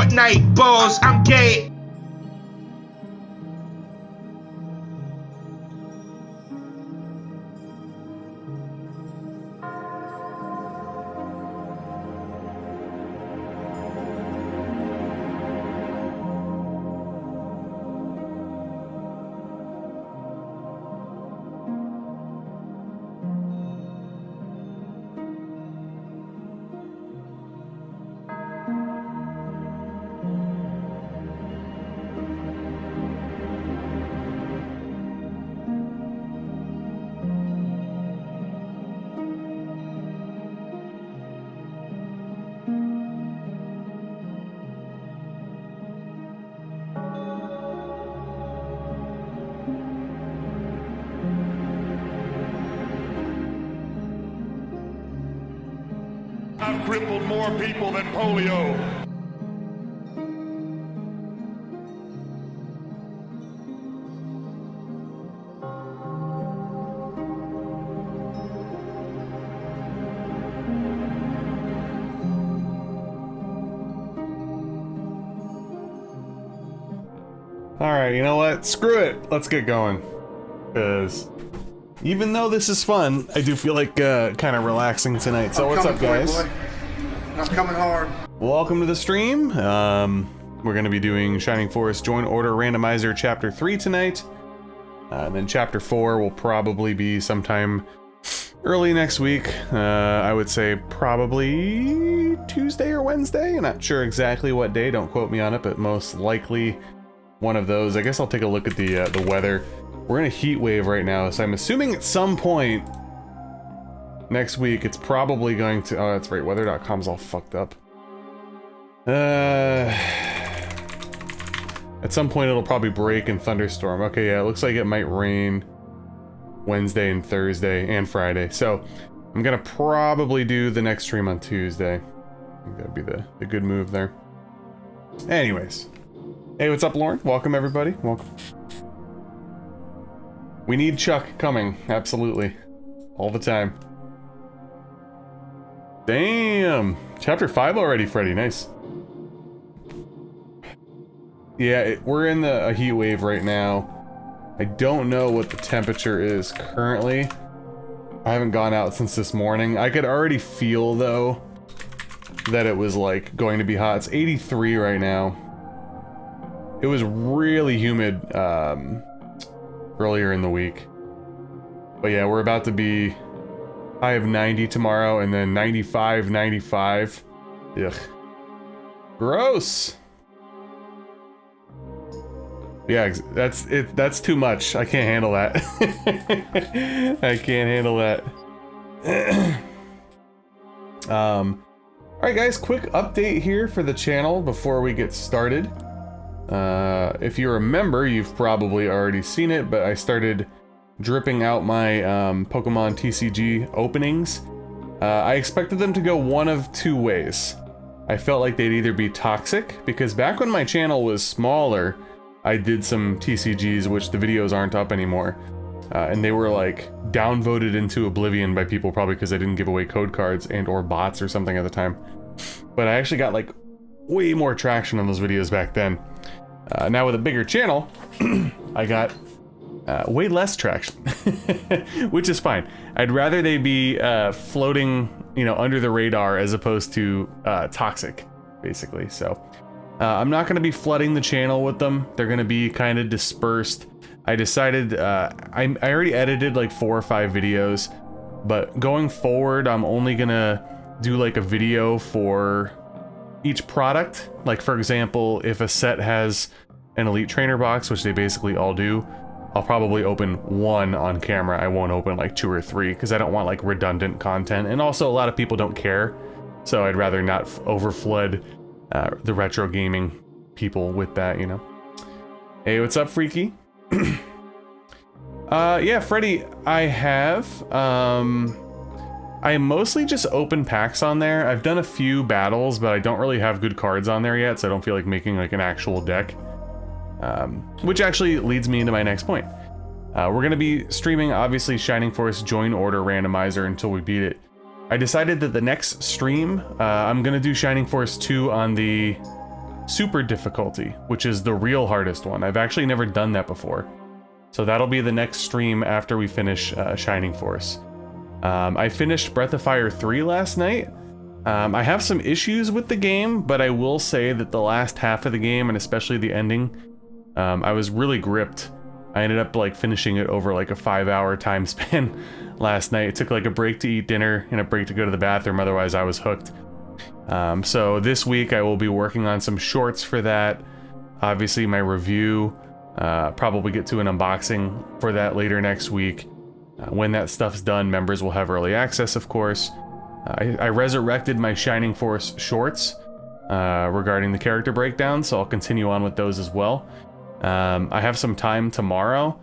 Fortnite balls, I'm gay. I've crippled more people than polio. Alright, you know what? Screw it. Let's get going. Because even though this is fun, I do feel like kind of relaxing tonight. So what's up, guys? I'm coming hard. Welcome to the stream. We're going to be doing Shining Force Joint Order Randomizer Chapter 3 tonight. And then Chapter 4 will probably be sometime early next week. I would say probably Tuesday or Wednesday. I'm not sure exactly what day. Don't quote me on it, but most likely one of those. I guess I'll take a look at the weather. We're in a heat wave right now, so I'm assuming at some point next week it's probably going to... Oh, that's right, weather.com's all fucked up. At some point it'll probably break and thunderstorm. Okay, yeah, it looks like it might rain Wednesday and Thursday and Friday. So I'm gonna probably do the next stream on Tuesday. I think that'd be the good move there. Anyways. Hey, what's up, Lauren? Welcome, everybody. Welcome. We need Chuck coming. Absolutely. All the time. Damn! Chapter 5 already, Freddy. Nice. Yeah, we're in a heat wave right now. I don't know what the temperature is currently. I haven't gone out since this morning. I could already feel, though, that it was, like, going to be hot. It's 83 right now. It was really humid earlier in the week. But yeah, we're about to be high of 90 tomorrow and then 95, 95. Ugh. Gross. Yeah, that's it. That's too much. I can't handle that. I can't handle that. Alright guys, quick update here for the channel before we get started. If you remember, you've probably already seen it, but I started dripping out my Pokemon TCG openings. I expected them to go one of two ways. I felt like they'd either be toxic, because back when my channel was smaller, I did some TCGs, which the videos aren't up anymore. And they were like downvoted into oblivion by people, probably because I didn't give away code cards and or bots or something at the time. But I actually got like way more traction on those videos back then. Now with a bigger channel, I got way less traction, which is fine. I'd rather they be floating, you know, under the radar as opposed to toxic, basically. So I'm not going to be flooding the channel with them. They're going to be kind of dispersed. I decided I already edited like 4 or 5 videos, but going forward, I'm only going to do like a video for each product. Like, for example, if a set has an Elite Trainer box, which they basically all do, I'll probably open 1 on camera. I won't open like 2 or 3 because I don't want like redundant content. And also a lot of people don't care. So I'd rather not overflood the retro gaming people with that, you know. Hey, what's up, Freaky? Yeah, Freddy, I have. I mostly just open packs on there. I've done a few battles, but I don't really have good cards on there yet, so I don't feel like making like an actual deck. Which actually leads me into my next point. We're going to be streaming, obviously, Shining Force Join Order Randomizer until we beat it. I decided that the next stream, I'm going to do Shining Force 2 on the super difficulty, which is the real hardest one. I've actually never done that before. So that'll be the next stream after we finish Shining Force. I finished Breath of Fire 3 last night. I have some issues with the game, but I will say that the last half of the game, and especially the ending, I was really gripped. I ended up like finishing it over like a 5-hour time span last night. It took like a break to eat dinner and a break to go to the bathroom, otherwise I was hooked. So this week I will be working on some shorts for that. Obviously my review, probably get to an unboxing for that later next week. When that stuff's done, members will have early access, of course. I resurrected my Shining Force shorts regarding the character breakdown, so I'll continue on with those as well. I have some time tomorrow.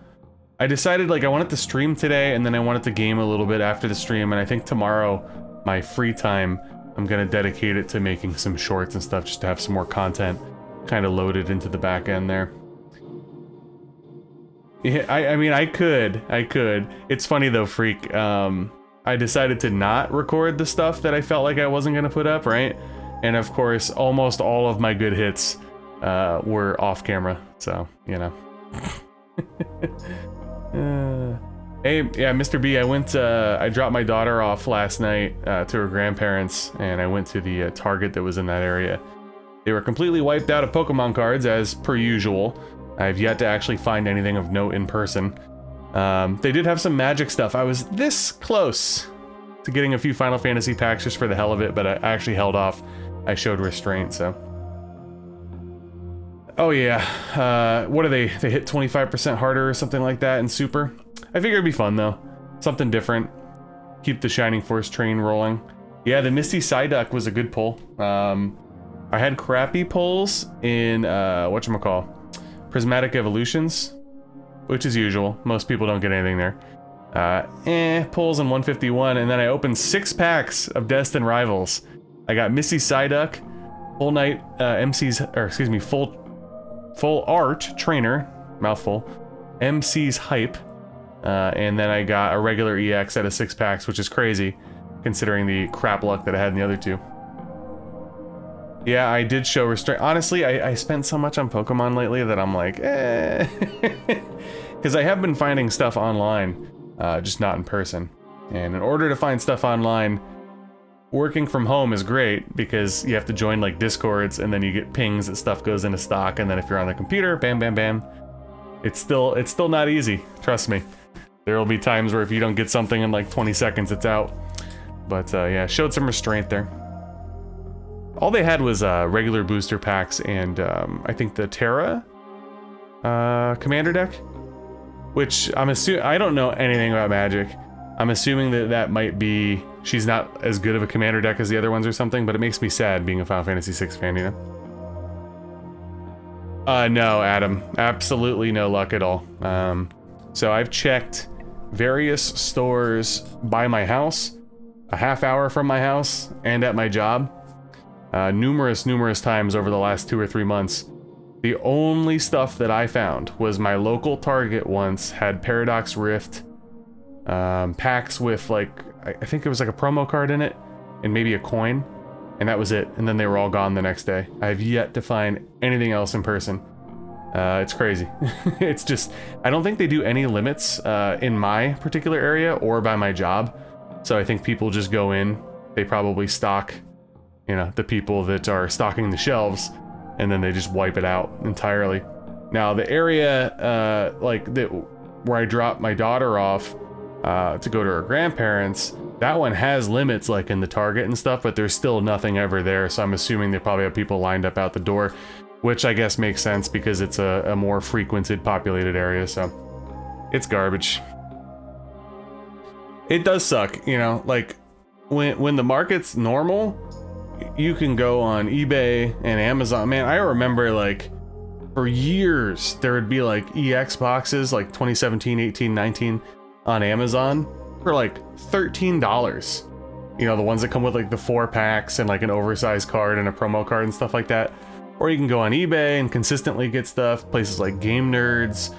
I decided like I wanted to stream today and then I wanted to game a little bit after the stream, and I think tomorrow, my free time, I'm gonna dedicate it to making some shorts and stuff just to have some more content kind of loaded into the back end there. Yeah, I mean, I could. It's funny though, Freak. I decided to not record the stuff that I felt like I wasn't gonna put up, right? And of course, almost all of my good hits were off camera, so, you know. Hey, yeah, Mr. B, I dropped my daughter off last night to her grandparents, and I went to the Target that was in that area. They were completely wiped out of Pokemon cards, as per usual. I've yet to actually find anything of note in person. They did have some magic stuff. I was this close to getting a few Final Fantasy packs just for the hell of it, but I actually held off. I showed restraint, so. Oh yeah, what are they? They hit 25% harder or something like that in Super? I figured it'd be fun though. Something different. Keep the Shining Force train rolling. Yeah, the Misty Psyduck was a good pull. I had crappy pulls in, whatchamacall, Prismatic Evolutions, which is usual. Most people don't get anything there. Pulls in 151, and then I opened 6 packs of Destined Rivals. I got Misty Psyduck, Full Night, Full Art Trainer, mouthful, MC's Hype, and then I got a regular EX out of 6 packs, which is crazy, considering the crap luck that I had in the other 2. Yeah, I did show restraint. Honestly, I spent so much on Pokemon lately that I'm like, eh. Because I have been finding stuff online, just not in person. And in order to find stuff online, working from home is great because you have to join like Discords and then you get pings that stuff goes into stock, and then if you're on the computer, bam, bam, bam. It's still not easy, trust me. There will be times where if you don't get something in like 20 seconds, it's out. But yeah, showed some restraint there. All they had was regular booster packs and I think the Terra commander deck, which I don't know anything about Magic. I'm assuming that might be, she's not as good of a commander deck as the other ones or something, but it makes me sad being a Final Fantasy VI fan, you know? No, Adam, absolutely no luck at all. So I've checked various stores by my house, a half hour from my house, and at my job. Numerous times over the last 2 or 3 months. The only stuff that I found was my local Target once had Paradox Rift packs with like, I think it was like a promo card in it and maybe a coin, and that was it. And then they were all gone the next day. I have yet to find anything else in person. It's crazy. It's just, I don't think they do any limits in my particular area or by my job. So I think people just go in, they probably stock, you know, the people that are stocking the shelves, and then they just wipe it out entirely. Now the area where I dropped my daughter off to go to her grandparents, that one has limits like in the Target and stuff, but there's still nothing ever there, so I'm assuming they probably have people lined up out the door, which I guess makes sense because it's a more frequented, populated area, so it's garbage. It does suck, you know, like when the market's normal, you can go on eBay and Amazon. Man, I remember like for years there would be like EX boxes like 2017, 18, 19 on Amazon for like $13. You know, the ones that come with like the 4 packs and like an oversized card and a promo card and stuff like that. Or you can go on eBay and consistently get stuff, places like Game Nerds,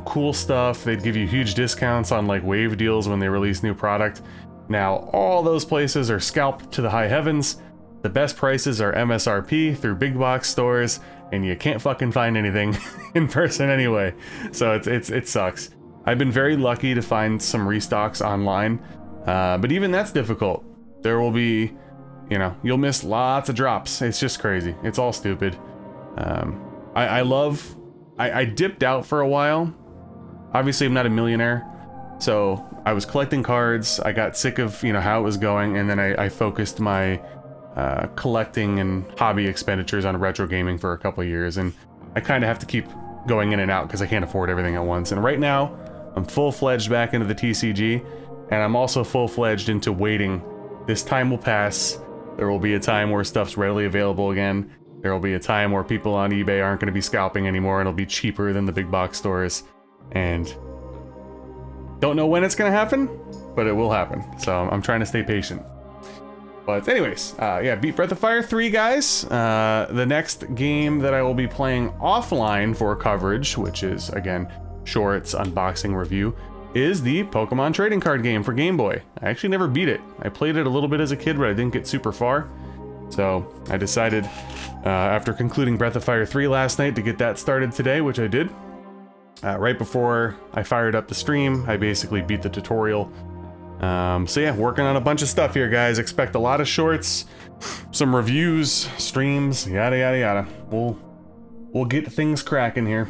cool stuff. They'd give you huge discounts on like wave deals when they release new product. Now all those places are scalped to the high heavens. the best prices are MSRP through big box stores, and you can't fucking find anything in person anyway. So it sucks. I've been very lucky to find some restocks online, but even that's difficult. There will be, you know, you'll miss lots of drops. It's just crazy. It's all stupid. I dipped out for a while. Obviously, I'm not a millionaire, so I was collecting cards. I got sick of, you know, how it was going, and then I focused my collecting and hobby expenditures on retro gaming for a couple of years, and I kind of have to keep going in and out because I can't afford everything at once. And right now, I'm full-fledged back into the TCG, and I'm also full-fledged into waiting. This time will pass. There will be a time where stuff's readily available again. There will be a time where people on eBay aren't going to be scalping anymore, and it'll be cheaper than the big box stores. And don't know when it's going to happen, but it will happen. So I'm trying to stay patient. But anyways, yeah, beat Breath of Fire 3, guys. The next game that I will be playing offline for coverage, which is, again, shorts, unboxing, review, is the Pokemon trading card game for Game Boy. I actually never beat it. I played it a little bit as a kid, but I didn't get super far. So I decided, after concluding Breath of Fire 3 last night, to get that started today, which I did. Right before I fired up the stream, I basically beat the tutorial. So yeah, working on a bunch of stuff here, guys. Expect a lot of shorts, some reviews, streams, yada yada yada. We'll get things cracking here.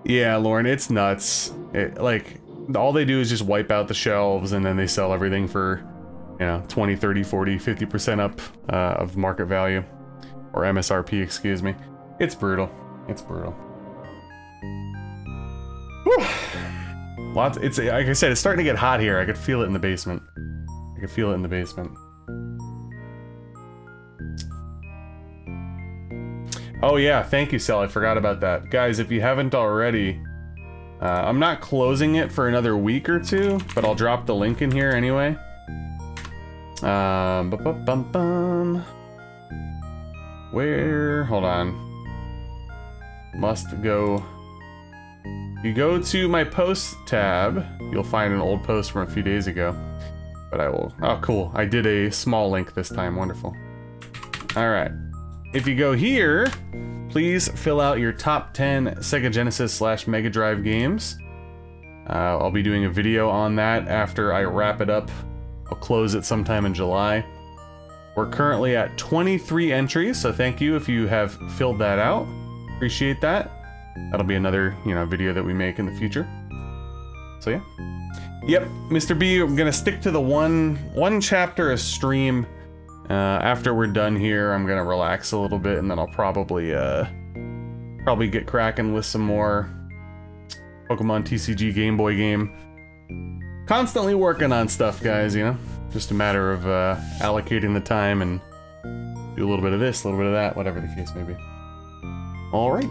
Yeah, Lauren, it's nuts. Like, all they do is just wipe out the shelves, and then they sell everything for, you know, 20, 30, 40, 50% up of market value, or MSRP, excuse me. It's brutal. It's brutal. Whew. Lots. It's, like I said, it's starting to get hot here. I could feel it in the basement. I could feel it in the basement. Oh yeah, thank you, Sel. I forgot about that. Guys, if you haven't already, I'm not closing it for another week or two, but I'll drop the link in here anyway. Where? Hold on. Must go. You go to my post tab, you'll find an old post from a few days ago. But I will. Oh, cool. I did a small link this time. Wonderful. All right. If you go here, please fill out your top 10 Sega Genesis / Mega Drive games. I'll be doing a video on that after I wrap it up. I'll close it sometime in July. We're currently at 23 entries, so thank you if you have filled that out. Appreciate that. That'll be another, you know, video that we make in the future. So yeah. Yep, Mr. B, I'm gonna stick to the one chapter a stream. After we're done here, I'm gonna relax a little bit, and then I'll probably get cracking with some more Pokemon TCG Game Boy game. Constantly working on stuff, guys, you know? Just a matter of allocating the time and do a little bit of this, a little bit of that, whatever the case may be. Alright.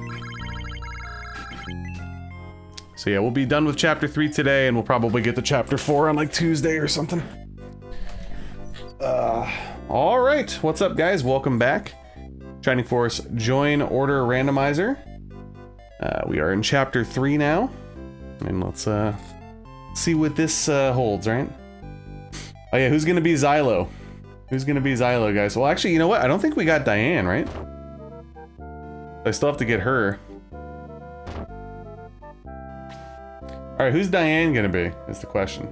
So yeah, we'll be done with Chapter 3 today, and we'll probably get to Chapter 4 on like Tuesday or something. Alright, what's up, guys? Welcome back. Shining Force Join Order Randomizer. We are in Chapter 3 now, and let's see what this holds, right? Oh yeah, who's gonna be Xylo? Who's gonna be Xylo, guys? Well, actually, you know what? I don't think we got Diane, right? I still have to get her. Alright, who's Diane gonna be, is the question.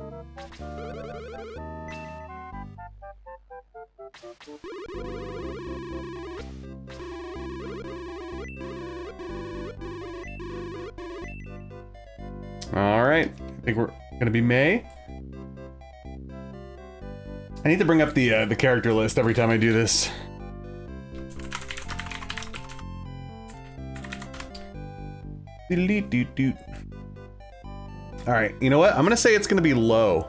Alright, I think we're gonna be May. I need to bring up the character list every time I do this. Alright, you know what? I'm gonna say it's gonna be low.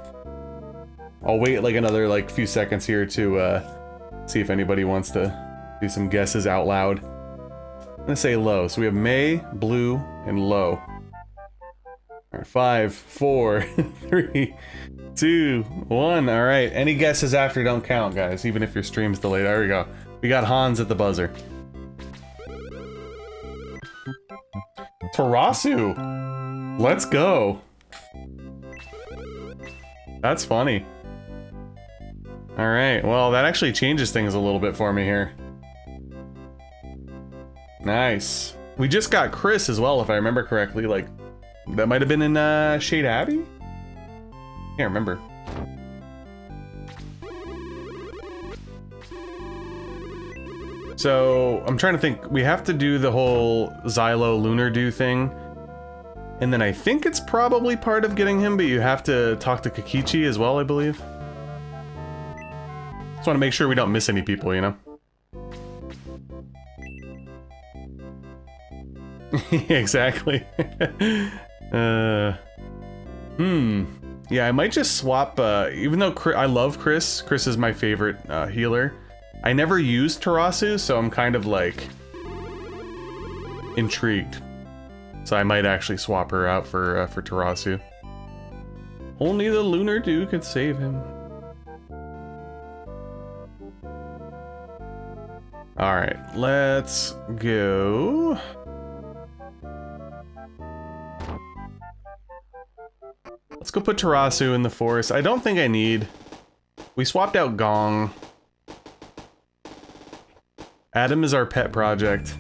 I'll wait like another like few seconds here to see if anybody wants to do some guesses out loud. I'm gonna say low. So we have May, Blue, and Low. Alright, 5, 4, 3, 2, 1. Alright, any guesses after don't count, guys, even if your stream's delayed. There we go. We got Hans at the buzzer. Tarasu! Let's go! That's funny. Alright, well, that actually changes things a little bit for me here. Nice. We just got Chris as well, if I remember correctly. Like, that might have been in Shade Abbey? Can't remember. So, I'm trying to think. We have to do the whole Xylo Lunar Dew thing. And then I think it's probably part of getting him, but you have to talk to Kokichi as well, I believe. Just want to make sure we don't miss any people, you know? Exactly. Yeah, I might just swap, even though I love Chris. Chris is my favorite healer. I never used Tarasu, so I'm kind of like intrigued. So I might actually swap her out for Tarasu. Only the Lunar Dew could save him. Alright, let's go. Let's go put Tarasu in the forest. I don't think I need... We swapped out Gong. Adam is our pet project.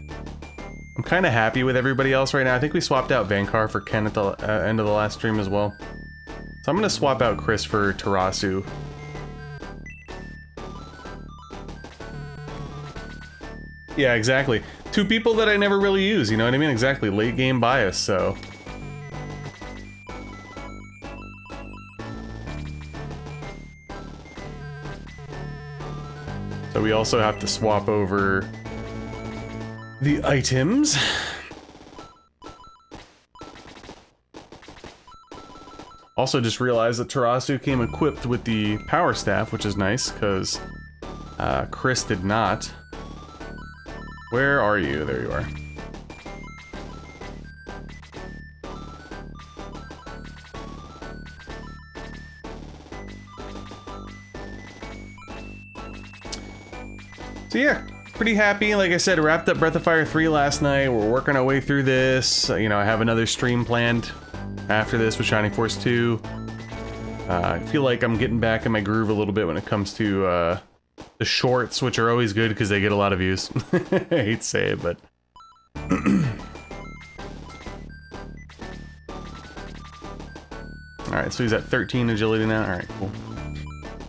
I'm kind of happy with everybody else right now. I think we swapped out Vankar for Ken at the end of the last stream as well. So I'm going to swap out Chris for Tarasu. Yeah, exactly. Two people that I never really use, you know what I mean? Exactly, late game bias, so... So we also have to swap over the items. Also just realized that Tarasu came equipped with the power staff, which is nice, because Chris did not. Where are you? There you are. So yeah, pretty happy. Like I said, wrapped up Breath of Fire 3 last night. We're working our way through this. You know, I have another stream planned after this with Shining Force 2. I feel like I'm getting back in my groove a little bit when it comes to the shorts, which are always good because they get a lot of views. I hate to say it, but... Alright, so he's at 13 agility now. Alright, cool.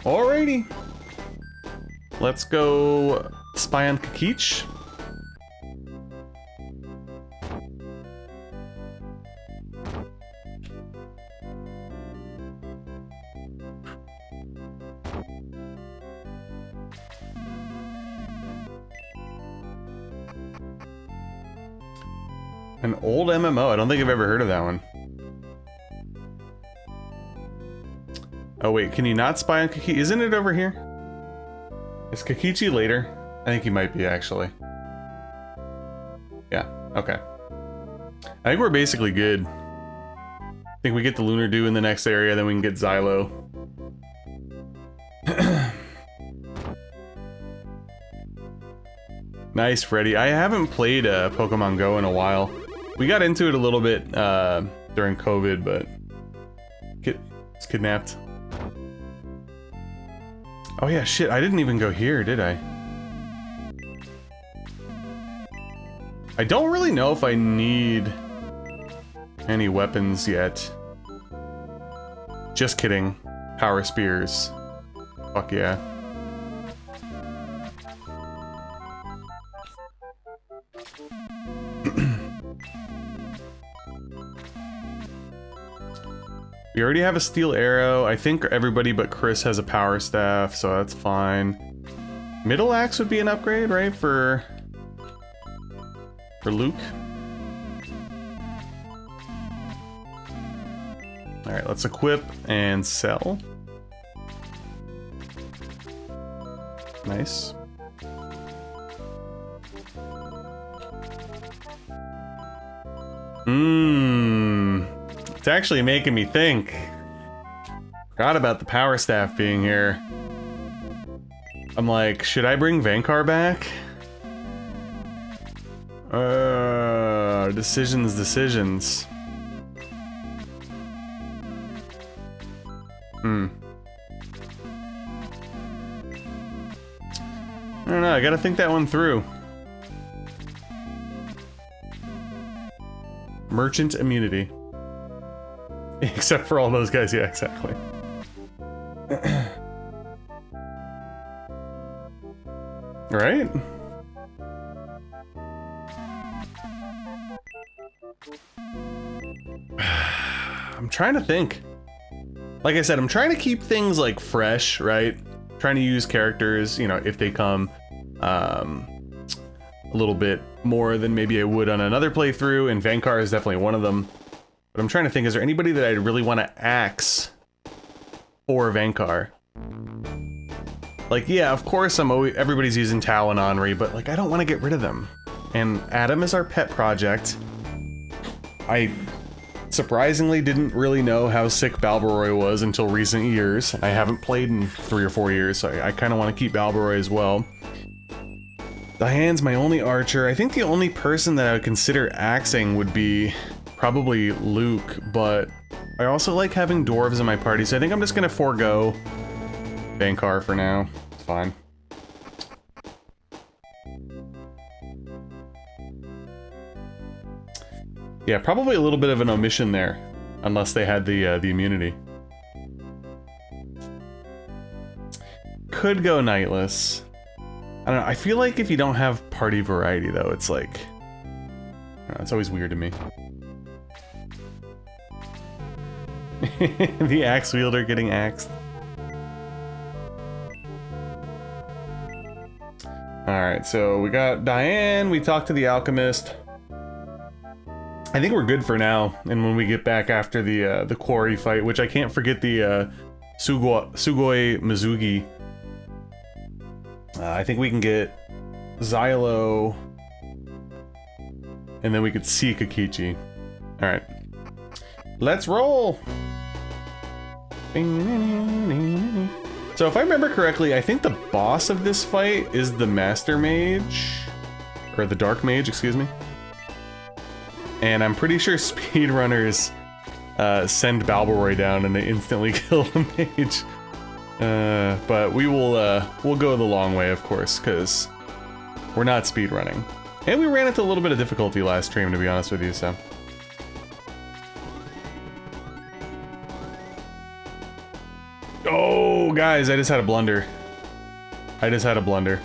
Alrighty. Let's go spy on Kakich. An old MMO. I don't think I've ever heard of that one. Oh wait, can you not spy on Kakichi? Isn't it over here? Is Kakichi later? I think he might be, actually. Yeah, okay. I think we're basically good. I think we get the Lunar Dew in the next area, then we can get Xylo. Nice, Freddy. I haven't played Pokemon Go in a while. We got into it a little bit during COVID, but... It's kidnapped. Oh yeah, shit, I didn't even go here, did I? I don't really know if I need any weapons yet. Just kidding. Power spears. Fuck yeah. We already have a steel arrow. I think everybody but Chris has a power staff, so that's fine. Middle axe would be an upgrade, right? For Luke. Alright, let's equip and sell. Nice. It's actually making me think. Forgot about the power staff being here. I'm like, should I bring Vankar back? Decisions. I gotta think that one through. Merchant immunity. Except for all those guys, yeah, exactly. Right? I'm trying to think. Like I said, I'm trying to keep things like fresh, right? Trying to use characters, you know, if they come a little bit more than maybe I would on another playthrough, and Vankar is definitely one of them. But I'm trying to think, is there anybody that I really want to axe for Vankar? Like, yeah, of course everybody's using Tao and Henri, but like I don't want to get rid of them. And Adam is our pet project. I surprisingly didn't really know how sick Balbaroy was until recent years. I haven't played in 3 or 4 years, so I kind of want to keep Balbaroy as well. Diane's my only archer. I think the only person that I would consider axing would be probably Luke, but I also like having dwarves in my party, so I think I'm just gonna forego Vankar for now. It's fine. Yeah, probably a little bit of an omission there, unless they had the immunity. Could go Knightless. I don't know, I feel like if you don't have party variety though, it's like, I don't know, it's always weird to me. The axe wielder getting axed. Alright, so we got Diane, we talked to the alchemist. I think we're good for now, and when we get back after the quarry fight, which I can't forget the Sugoi Mizugi. I think we can get Xylo, and then we could see Kakichi. Alright. Let's roll! So if I remember correctly, I think the boss of this fight is the Master Mage, or the Dark Mage, excuse me. And I'm pretty sure speedrunners send Balbaroy down and they instantly kill the mage. But we will we'll go the long way, of course, because we're not speedrunning. And we ran into a little bit of difficulty last stream, to be honest with you, so. Oh, guys, I just had a blunder. I just had a blunder.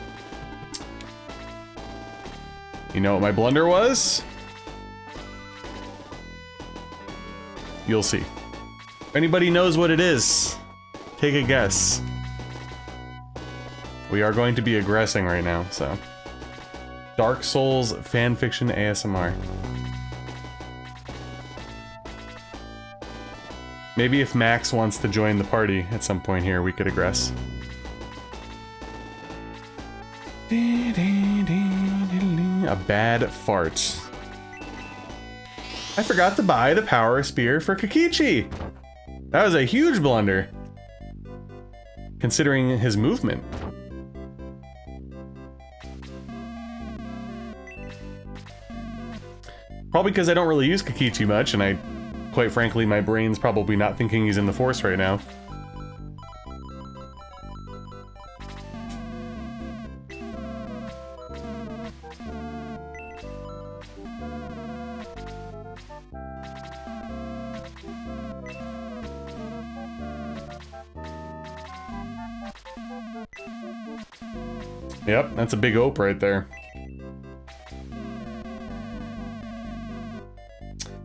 You know what my blunder was? You'll see. If anybody knows what it is, take a guess. We are going to be aggressing right now, so. Dark Souls fanfiction ASMR. Maybe if Max wants to join the party at some point here, we could aggress. A bad fart. I forgot to buy the power spear for Kakichi! That was a huge blunder, considering his movement. Probably because I don't really use Kakichi much, and I, quite frankly, my brain's probably not thinking he's in the Force right now. Yep, that's a big ope right there.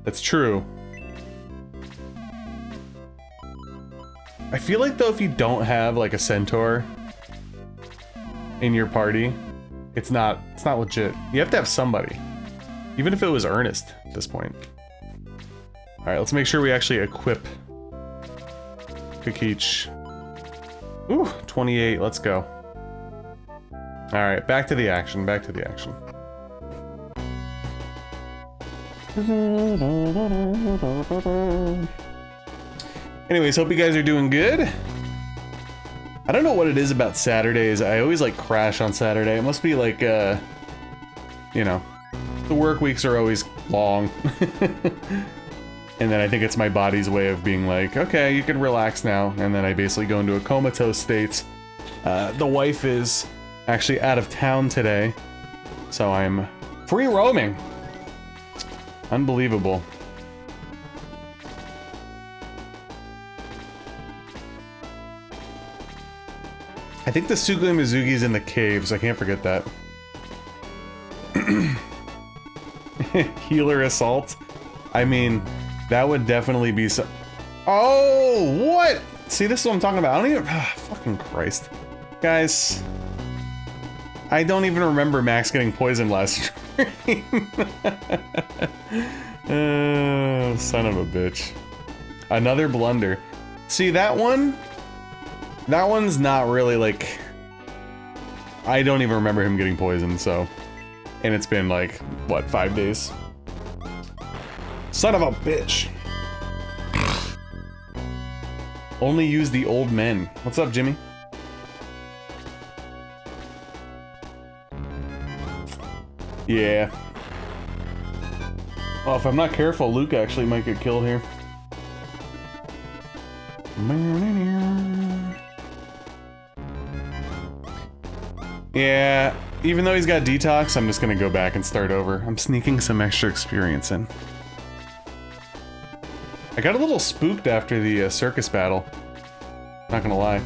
That's true. I feel like though if you don't have like a centaur in your party, it's not legit. You have to have somebody. Even if it was Ernest at this point. Alright, let's make sure we actually equip Kakich. Ooh, 28, let's go. Alright, back to the action, back to the action. Anyways, hope you guys are doing good. I don't know what it is about Saturdays. I always like crash on Saturday. It must be like, you know, the work weeks are always long. And then I think it's my body's way of being like, okay, you can relax now. And then I basically go into a comatose state. The wife is actually out of town today, so I'm free roaming. Unbelievable. I think the Sugli Mizugi's in the caves. I can't forget that. Healer assault. I mean, that would definitely be so. Oh, what? See, this is what I'm talking about. I don't even. Fucking Christ, guys. I don't even remember Max getting poisoned last stream. Son of a bitch. Another blunder. See, that one? That one's not really like... I don't even remember him getting poisoned, so... And it's been like, what, 5 days? Son of a bitch. Only use the old men. What's up, Jimmy? Yeah. Oh, if I'm not careful, Luke actually might get killed here. Yeah, even though he's got detox, I'm just gonna go back and start over. I'm sneaking some extra experience in. I got a little spooked after the circus battle. Not gonna lie.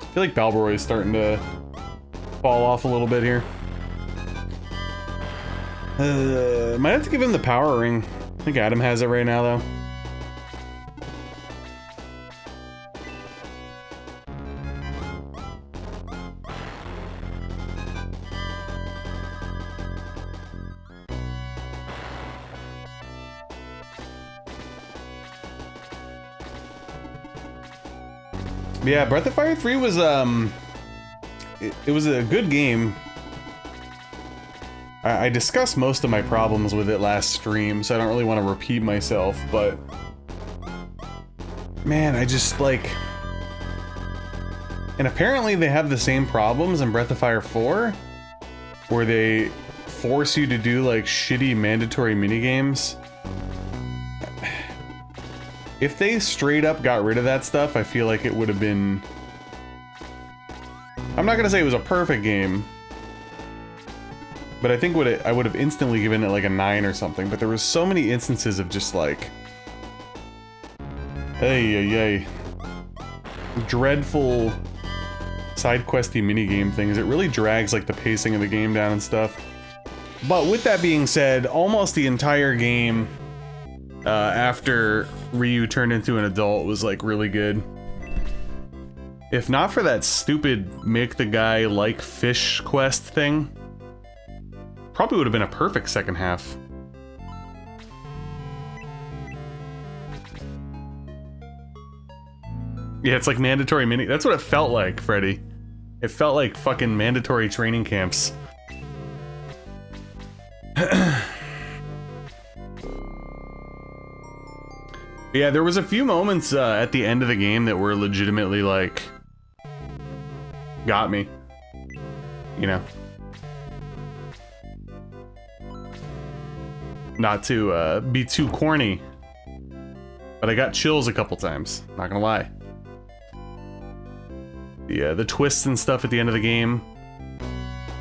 I feel like Balborough is starting to fall off a little bit here. Might have to give him the power ring. I think Adam has it right now, though. Yeah, Breath of Fire 3 was, it was a good game. I discussed most of my problems with it last stream, so I don't really want to repeat myself, but... Man, I just, like... And apparently they have the same problems in Breath of Fire 4, where they force you to do, like, shitty mandatory minigames. If they straight up got rid of that stuff, I feel like it would have been... I'm not gonna say it was a perfect game, but I think I would have instantly given it like a 9 or something, but there was so many instances of just like... dreadful side questy minigame things. It really drags like the pacing of the game down and stuff. But with that being said, almost the entire game after Ryu turned into an adult was like really good. If not for that stupid make the guy like fish quest thing, probably would have been a perfect second half. Yeah, it's like mandatory mini. That's what it felt like, Freddy. It felt like fucking mandatory training camps. Yeah, there was a few moments at the end of the game that were legitimately like... got me. You know? Not to be too corny, but I got chills a couple times, not gonna lie. The twists and stuff at the end of the game,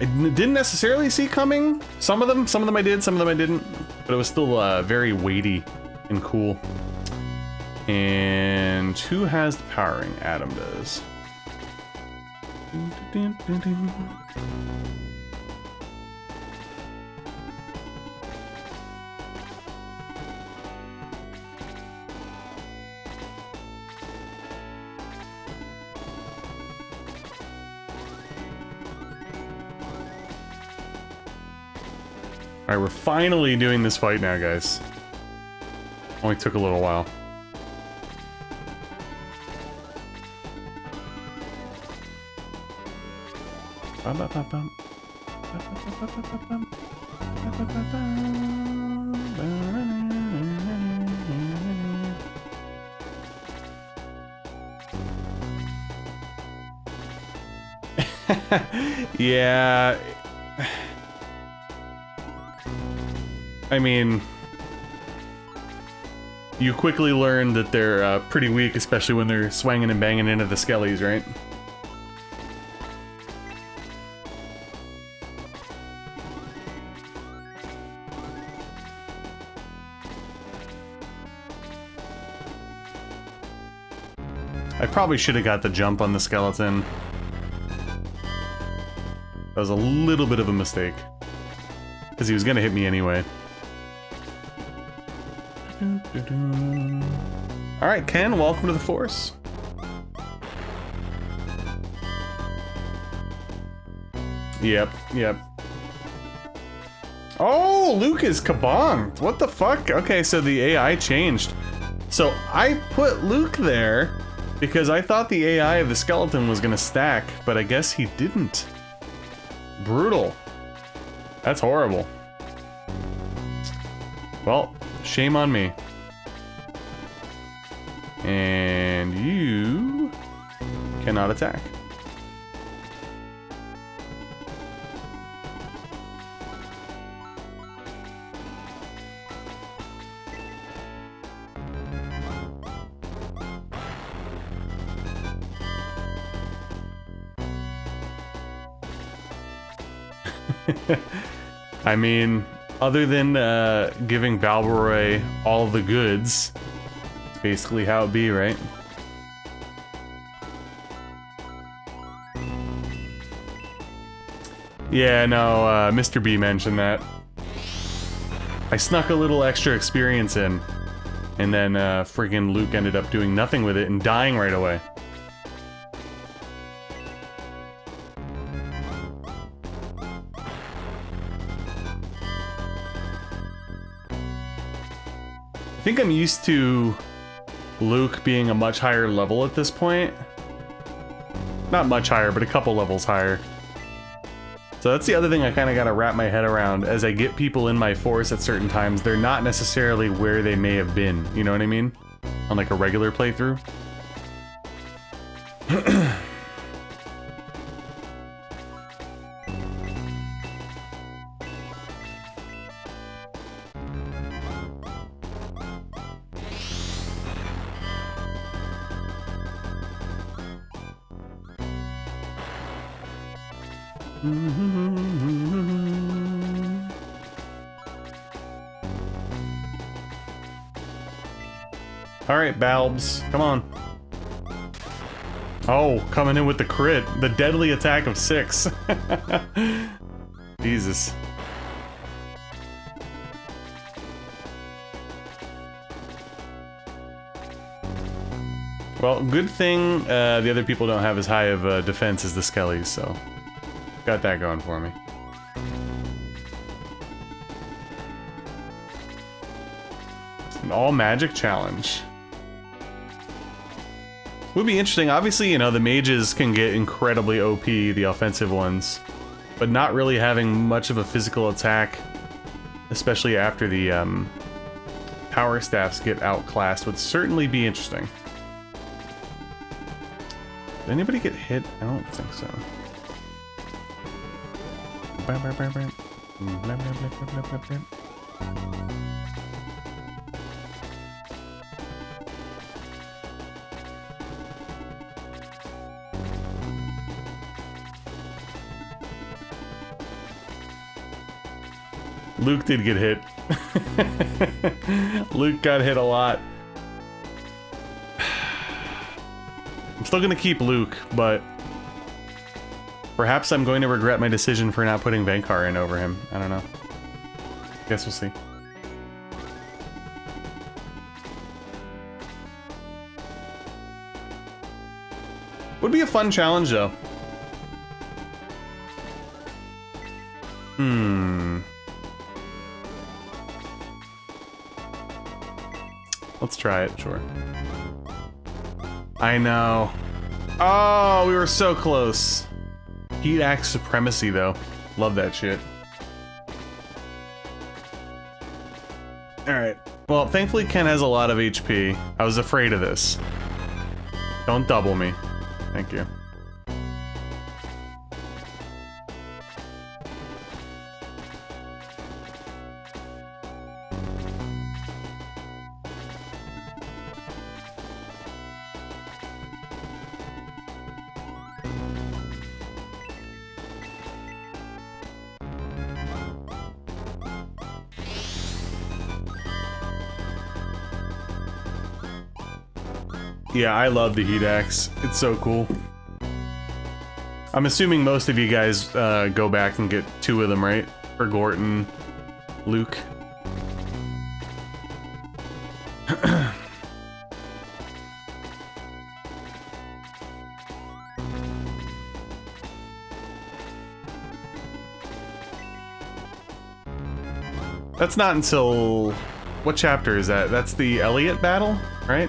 I didn't necessarily see coming. Some of them I did, some of them I didn't, but it was still very weighty and cool. And who has the power ring? Adam does. Alright, we're finally doing this fight now, guys. Only took a little while. Yeah. I mean, you quickly learn that they're pretty weak, especially when they're swinging and banging into the skellies, right? I probably should have got the jump on the skeleton. That was a little bit of a mistake. Because he was going to hit me anyway. Alright, Ken, welcome to the Force. Yep. Oh, Luke is kabonged. What the fuck? Okay, so the AI changed. So I put Luke there because I thought the AI of the skeleton was gonna stack, but I guess he didn't. Brutal. That's horrible. Well, shame on me. And you cannot attack. I mean, other than giving Balboroy all the goods, it's basically how it be, right? Yeah, no, Mr. B mentioned that. I snuck a little extra experience in, and then friggin' Luke ended up doing nothing with it and dying right away. I think I'm used to Luke being a much higher level at this point. Not much higher, but a couple levels higher. So that's the other thing I kind of got to wrap my head around. As I get people in my force at certain times, they're not necessarily where they may have been. You know what I mean? On like a regular playthrough. Alright, Balbs, come on. Oh, coming in with the crit. The deadly attack of 6. Jesus. Well, good thing the other people don't have as high of a defense as the Skellies, so got that going for me. An all-magic challenge. Would be interesting. Obviously, you know, the mages can get incredibly OP, the offensive ones, but not really having much of a physical attack, especially after the power staffs get outclassed, would certainly be interesting. Did anybody get hit? I don't think so. Luke did get hit. Luke got hit a lot. I'm still gonna keep Luke, but perhaps I'm going to regret my decision for not putting Vankar in over him. I don't know. Guess we'll see. Would be a fun challenge, though. Let's try it, sure. I know. Oh, we were so close. Heat Axe Supremacy, though. Love that shit. Alright. Well, thankfully Ken has a lot of HP. I was afraid of this. Don't double me. Thank you. Yeah, I love the heat axe. It's so cool. I'm assuming most of you guys go back and get 2 of them, right? For Gorton, Luke. That's not until... What chapter is that? That's the Elliot battle, right?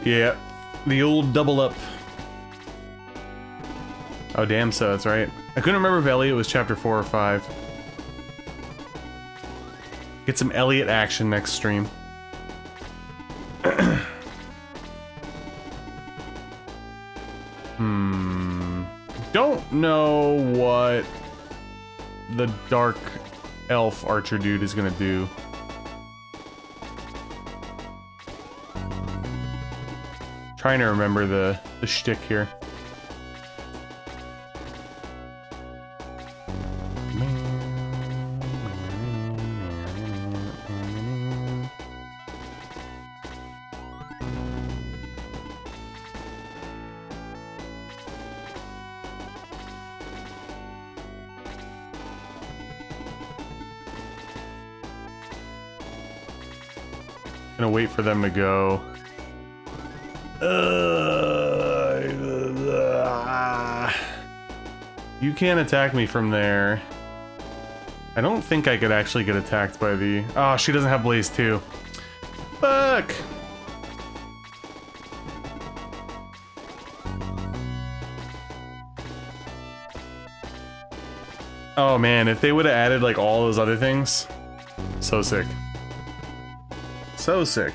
Yeah, the old double up. Oh damn, so that's right. I couldn't remember if Elliot was chapter 4 or 5. Get some Elliot action next stream. Don't know what the dark elf archer dude is gonna do. Trying to remember the shtick here. Gonna wait for them to go. You can't attack me from there. I don't think I could actually get attacked by the... Oh, she doesn't have Blaze 2. Fuck! Oh man, if they would have added like all those other things. So sick. So sick.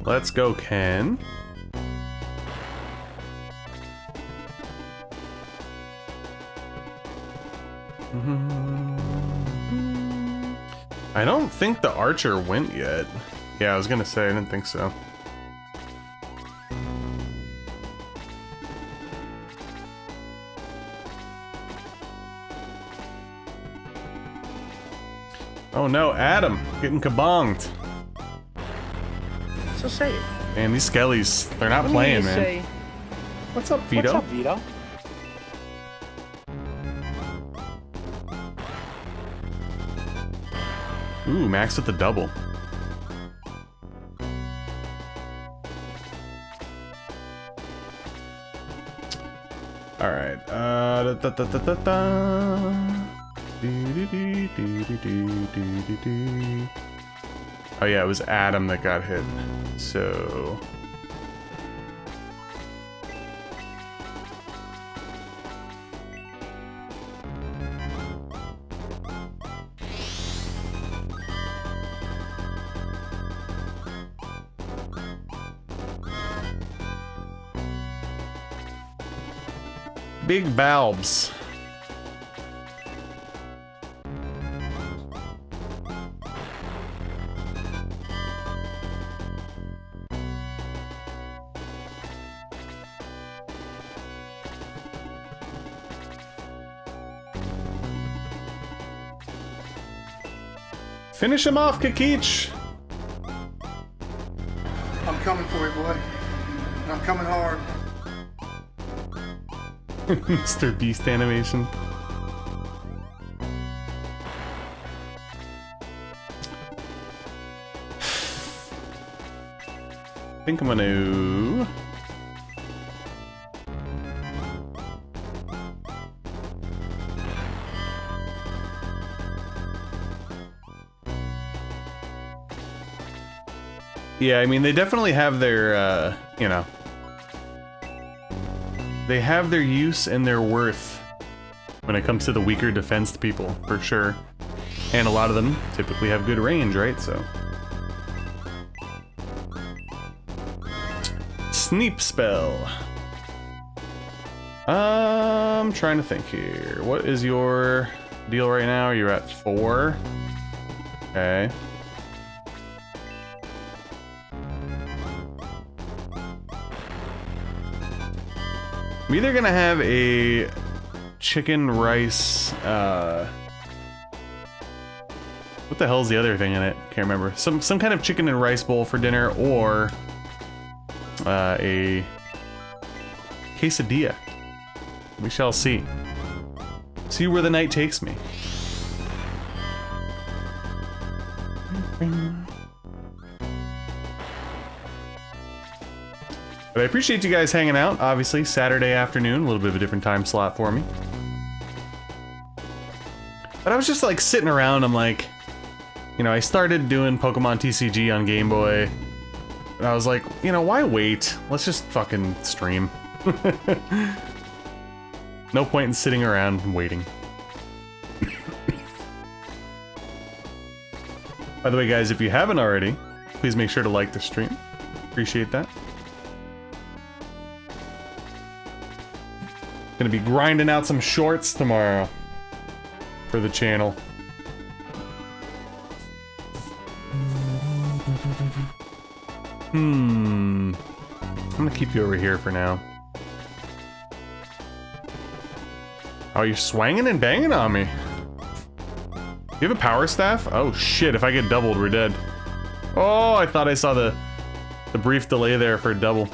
Let's go, Ken. I don't think the archer went yet. Yeah, I was gonna say, I didn't think so. Oh no, Adam, getting kabonged. So say it. Man, these skellies, they're not playing, man. Say, What's up, Vito? what's up, Vito? Ooh, Max with the double. Alright, Oh yeah, it was Adam that got hit. So... Big Balbs. Finish him off, Kakich! I'm coming for you, boy. And I'm coming hard. Mr. Beast animation. I think I'm gonna... Yeah, I mean, they definitely have their, you know... They have their use and their worth. when it comes to the weaker defensed people, for sure. And a lot of them typically have good range, right? So. Sneak spell. I'm trying to think here. What is your deal right now? You're at 4. Okay. I'm either gonna have a chicken rice, what the hell's the other thing in it? Can't remember. Some kind of chicken and rice bowl for dinner, or a quesadilla. We shall see. See where the night takes me. But I appreciate you guys hanging out. Obviously, Saturday afternoon, a little bit of a different time slot for me. But I was just like sitting around, I'm like, you know, I started doing Pokemon TCG on Game Boy. And I was like, you know, why wait? Let's just fucking stream. No point in sitting around and waiting. By the way, guys, if you haven't already, please make sure to like the stream. Appreciate that. Gonna be grinding out some shorts tomorrow for the channel. I'm gonna keep you over here for now. Oh, you're swanging and banging on me. You have a power staff? Oh shit, if I get doubled, we're dead. Oh, I thought I saw the brief delay there for a double.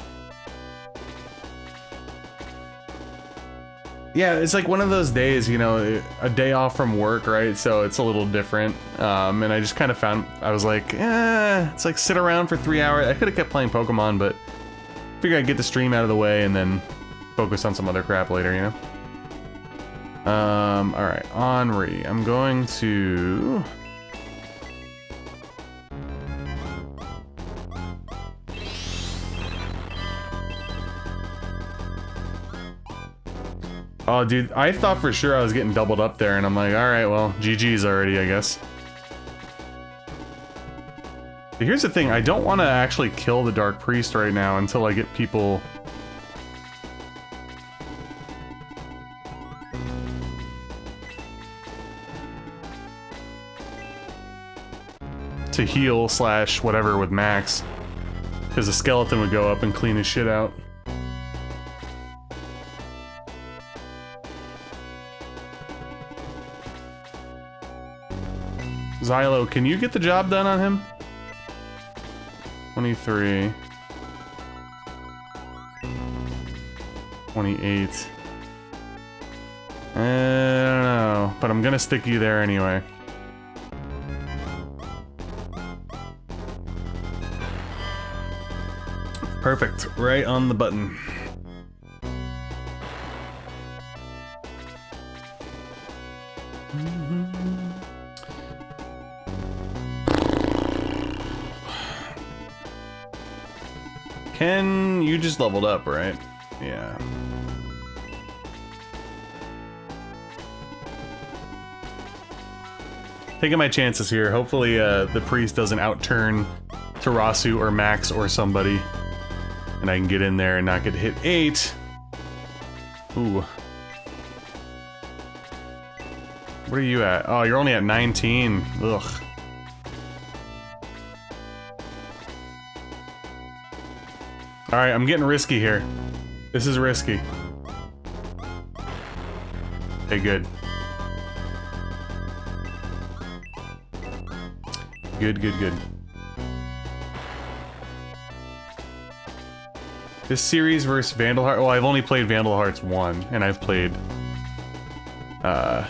Yeah, it's like one of those days, you know, a day off from work, right? So it's a little different. And I just kind of found, I was like, it's like sit around for 3 hours. I could have kept playing Pokemon, but figured I'd get the stream out of the way and then focus on some other crap later, you know? Alright, Henri. I'm going to... Oh, dude, I thought for sure I was getting doubled up there, and I'm like, alright, well, GG's already, I guess. But here's the thing, I don't want to actually kill the Dark Priest right now until I get people... to heal / whatever with Max. Because the skeleton would go up and clean his shit out. Xylo, can you get the job done on him? 23. 28. I don't know, but I'm gonna stick you there anyway. Perfect, right on the button. Ken, you just leveled up, right? Yeah. Taking my chances here. Hopefully the priest doesn't outturn Tarasu or Max or somebody. And I can get in there and not get hit 8. Ooh. What are you at? Oh, you're only at 19. Ugh. Alright, I'm getting risky here. This is risky. Okay, good. Good, good, good. This series versus Vandal Heart. Well, I've only played Vandal Hearts 1, and I've played the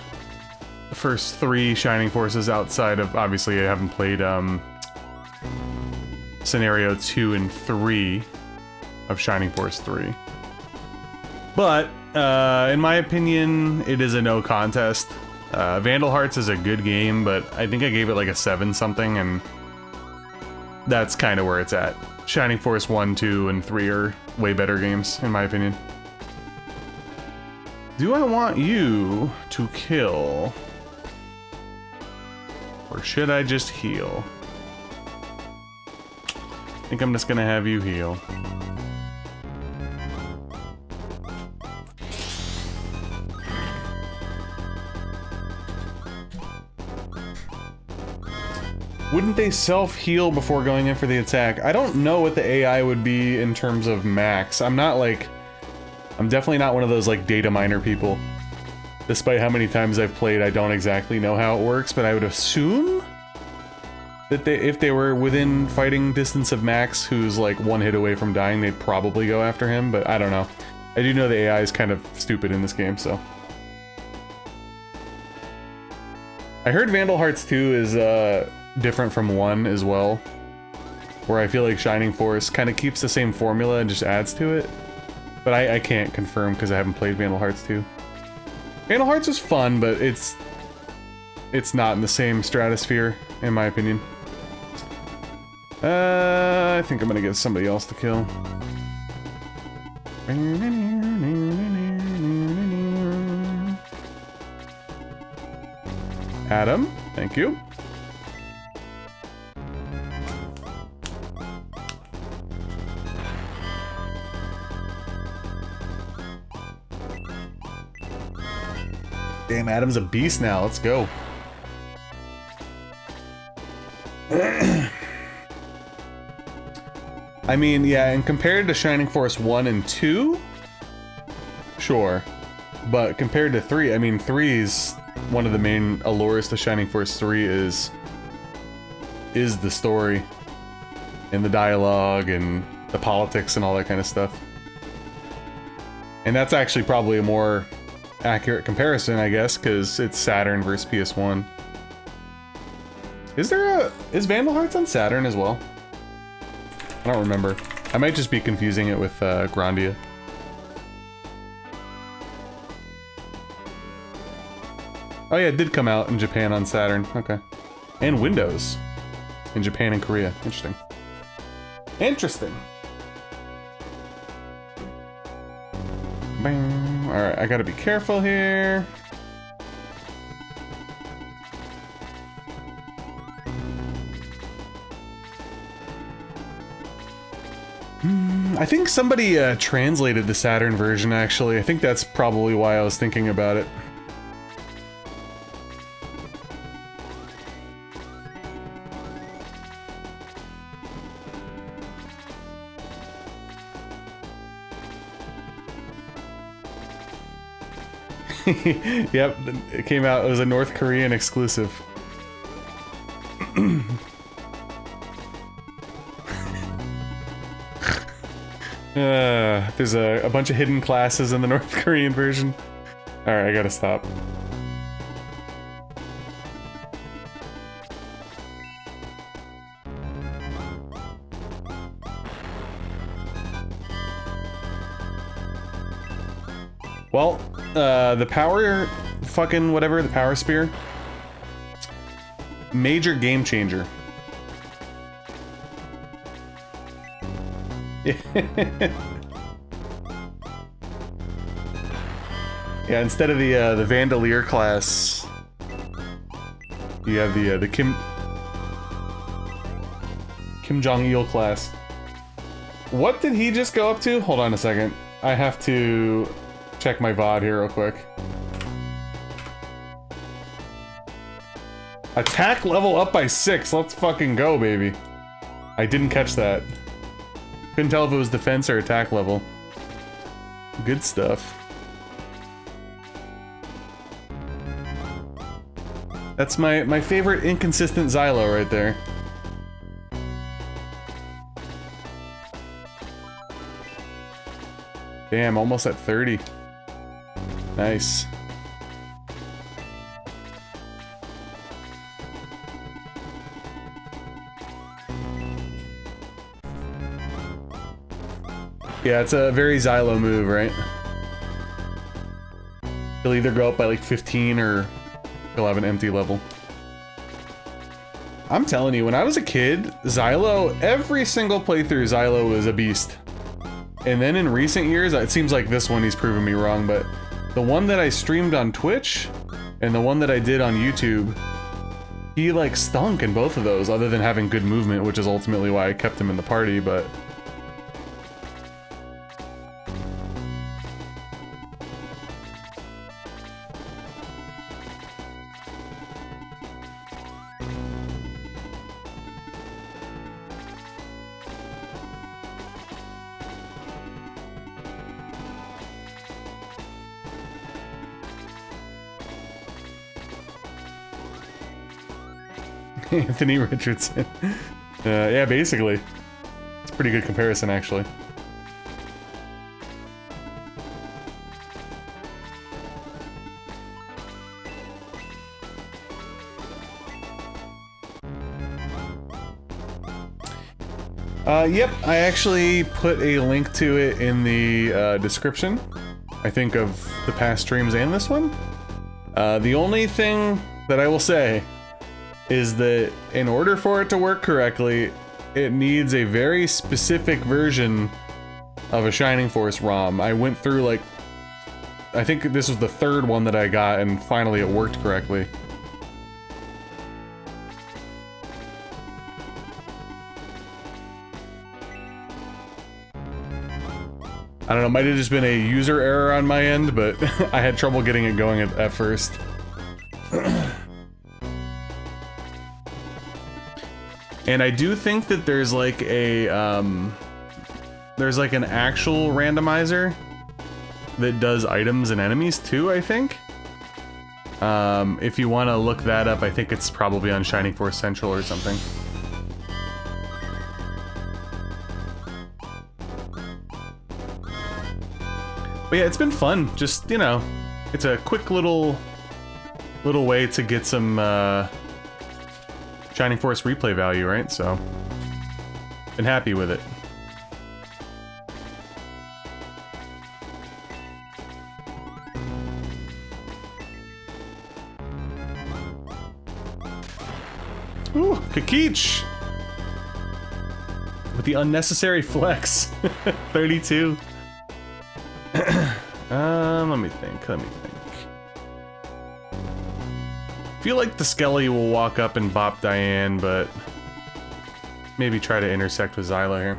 first 3 Shining Forces outside of, obviously, I haven't played Scenario 2 and 3 of Shining Force 3. But, in my opinion, it is a no contest. Vandal Hearts is a good game, but I think I gave it like a 7 something, and that's kind of where it's at. Shining Force 1, 2, and 3 are way better games, in my opinion. Do I want you to kill? Or should I just heal? I think I'm just gonna have you heal. Wouldn't they self-heal before going in for the attack? I don't know what the AI would be in terms of max. I'm definitely not one of those like data miner people. Despite how many times I've played, I don't exactly know how it works, but I would assume that if they were within fighting distance of Max, who's like one hit away from dying, they'd probably go after him, but I don't know. I do know the AI is kind of stupid in this game, so. I heard Vandal Hearts 2 is different from 1 as well, where I feel like Shining Force kind of keeps the same formula and just adds to it. But I can't confirm because I haven't played Vandal Hearts 2. Vandal Hearts is fun, but it's not in the same stratosphere, in my opinion. I think I'm gonna get somebody else to kill. Adam, thank you. Damn, Adam's a beast now. Let's go. I mean, yeah, and compared to Shining Force 1 and 2, sure. But compared to 3, I mean, 3 is one of the main allures to Shining Force 3 is the story and the dialogue and the politics and all that kind of stuff. And that's actually probably a more accurate comparison, I guess, because it's Saturn versus PS1. Is Vandal Hearts on Saturn as well? I don't remember. I might just be confusing it with Grandia. Oh yeah, it did come out in Japan on Saturn. Okay. And Windows. In Japan and Korea. Interesting. Interesting. Bang. Alright, I gotta be careful here. I think somebody translated the Saturn version, actually. I think that's probably why I was thinking about it. Yep, it came out, it was a North Korean exclusive. There's a bunch of hidden classes in the North Korean version. Alright, I gotta stop. Well, the power fucking whatever, the power spear. Major game changer. Yeah, instead of the Vandalier class, you have the Kim Jong-il class. What did he just go up to? Hold on a second. I have to check my VOD here real quick. Attack level up by 6. Let's fucking go, baby. I didn't catch that. Couldn't tell if it was defense or attack level. Good stuff. That's my favorite inconsistent Xylo right there. Damn, almost at 30. Nice. Yeah, it's a very Xylo move, right? He'll either go up by like 15 or he'll have an empty level. I'm telling you, when I was a kid, Xylo, every single playthrough Xylo was a beast. And then in recent years, it seems like this one he's proven me wrong, but The one that I streamed on Twitch and the one that I did on YouTube, he like stunk in both of those, other than having good movement, which is ultimately why I kept him in the party, but... Anthony Richardson. Yeah, basically. It's a pretty good comparison, actually. Yep, I actually put a link to it in the description, I think, of the past streams and this one. The only thing that I will say is that in order for it to work correctly, it needs a very specific version of a Shining Force ROM. I went through, like, I think this was the third one that I got, and finally it worked correctly. I don't know, might have just been a user error on my end, but I had trouble getting it going at first. And I do think that there's like a, there's like an actual randomizer that does items and enemies too, I think. If you want to look that up, I think it's probably on Shining Force Central or something. But yeah, it's been fun. Just, you know, it's a quick little way to get some, Shining Force replay value, right? So, been happy with it. Ooh, Kakeech! With the unnecessary flex. 32. Let me think. Feel like the Skelly will walk up and bop Diane, but maybe try to intersect with Zyla here.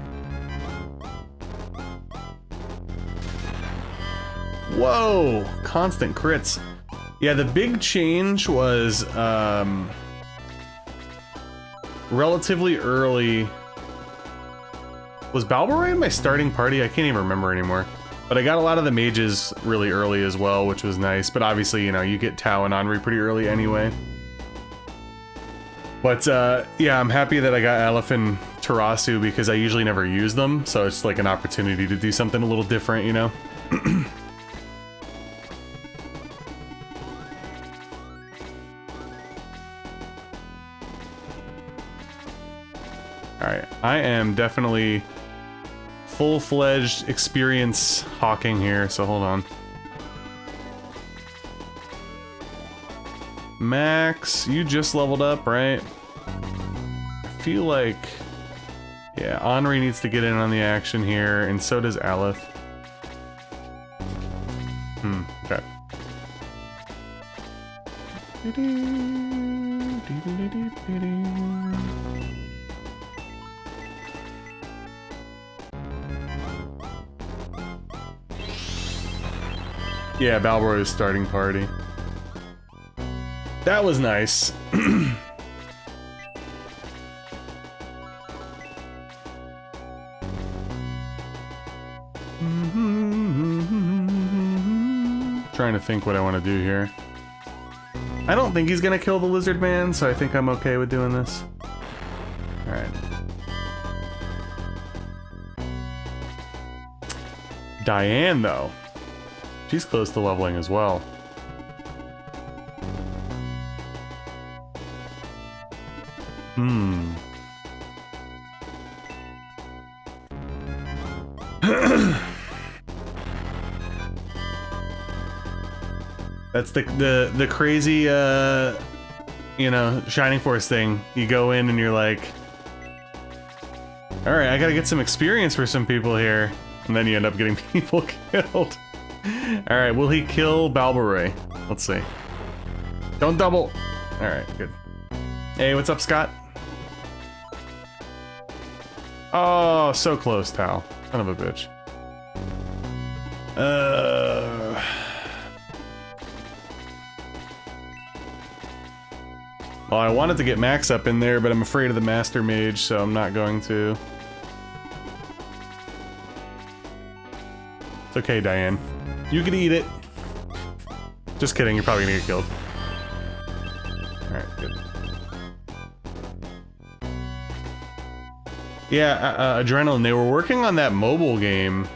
Whoa! Constant crits. Yeah, the big change was relatively early. Was Balboroy in my starting party? I can't even remember anymore. But I got a lot of the mages really early as well, which was nice. But obviously, you know, you get Tau and Henri pretty early anyway. But yeah, I'm happy that I got Aleph and Tarasu because I usually never use them. So it's like an opportunity to do something a little different, you know? Alright, I am definitely full-fledged experience hawking here, so hold on. Max, you just leveled up, right? I feel like... yeah, Henri needs to get in on the action here, and so does Aleph. Okay. Yeah, Balboroy's starting party. That was nice. Trying to think what I want to do here. I don't think he's gonna kill the lizard man, so I think I'm okay with doing this. Alright. Diane, though. She's close to leveling as well. That's the crazy, you know, Shining Force thing. You go in and you're like, alright, I gotta get some experience for some people here. And then you end up getting people killed. Alright, will he kill Balboray? Let's see. Don't double! Alright, good. Hey, what's up, Scott? Oh, so close, Tal. Son of a bitch. Well, I wanted to get Max up in there, but I'm afraid of the Master Mage, so I'm not going to. It's okay, Diane. You can eat it. Just kidding, you're probably gonna get killed. Alright, good. Yeah, Adrenaline, they were working on that mobile game.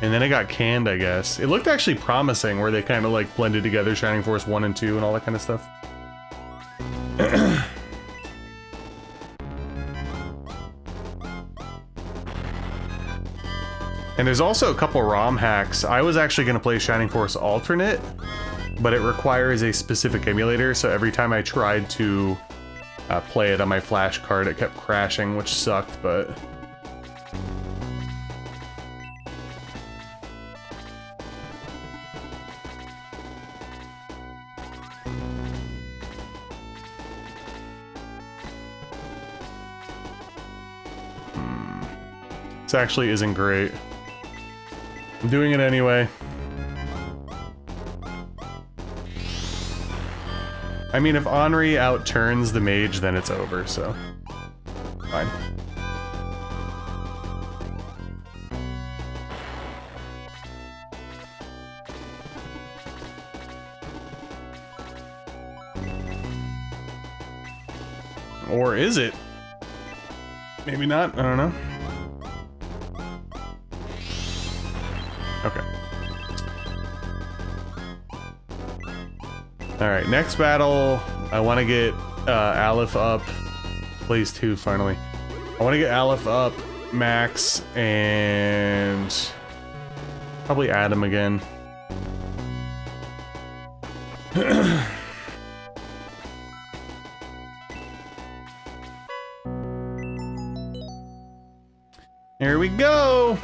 And then it got canned, I guess. It looked actually promising, where they kind of like blended together Shining Force 1 and 2 and all that kind of stuff. And there's also a couple ROM hacks. I was actually going to play Shining Force Alternate, but it requires a specific emulator, so every time I tried to play it on my flash card, it kept crashing, which sucked, but... This actually isn't great. I'm doing it anyway. I mean, if Henri outturns the mage, then it's over, so... fine. Or is it? Maybe not, I don't know. Okay. Alright, next battle, I want to get Aleph up. Plays 2, finally. I want to get Aleph up, Max, and... probably Adam again. Here we go!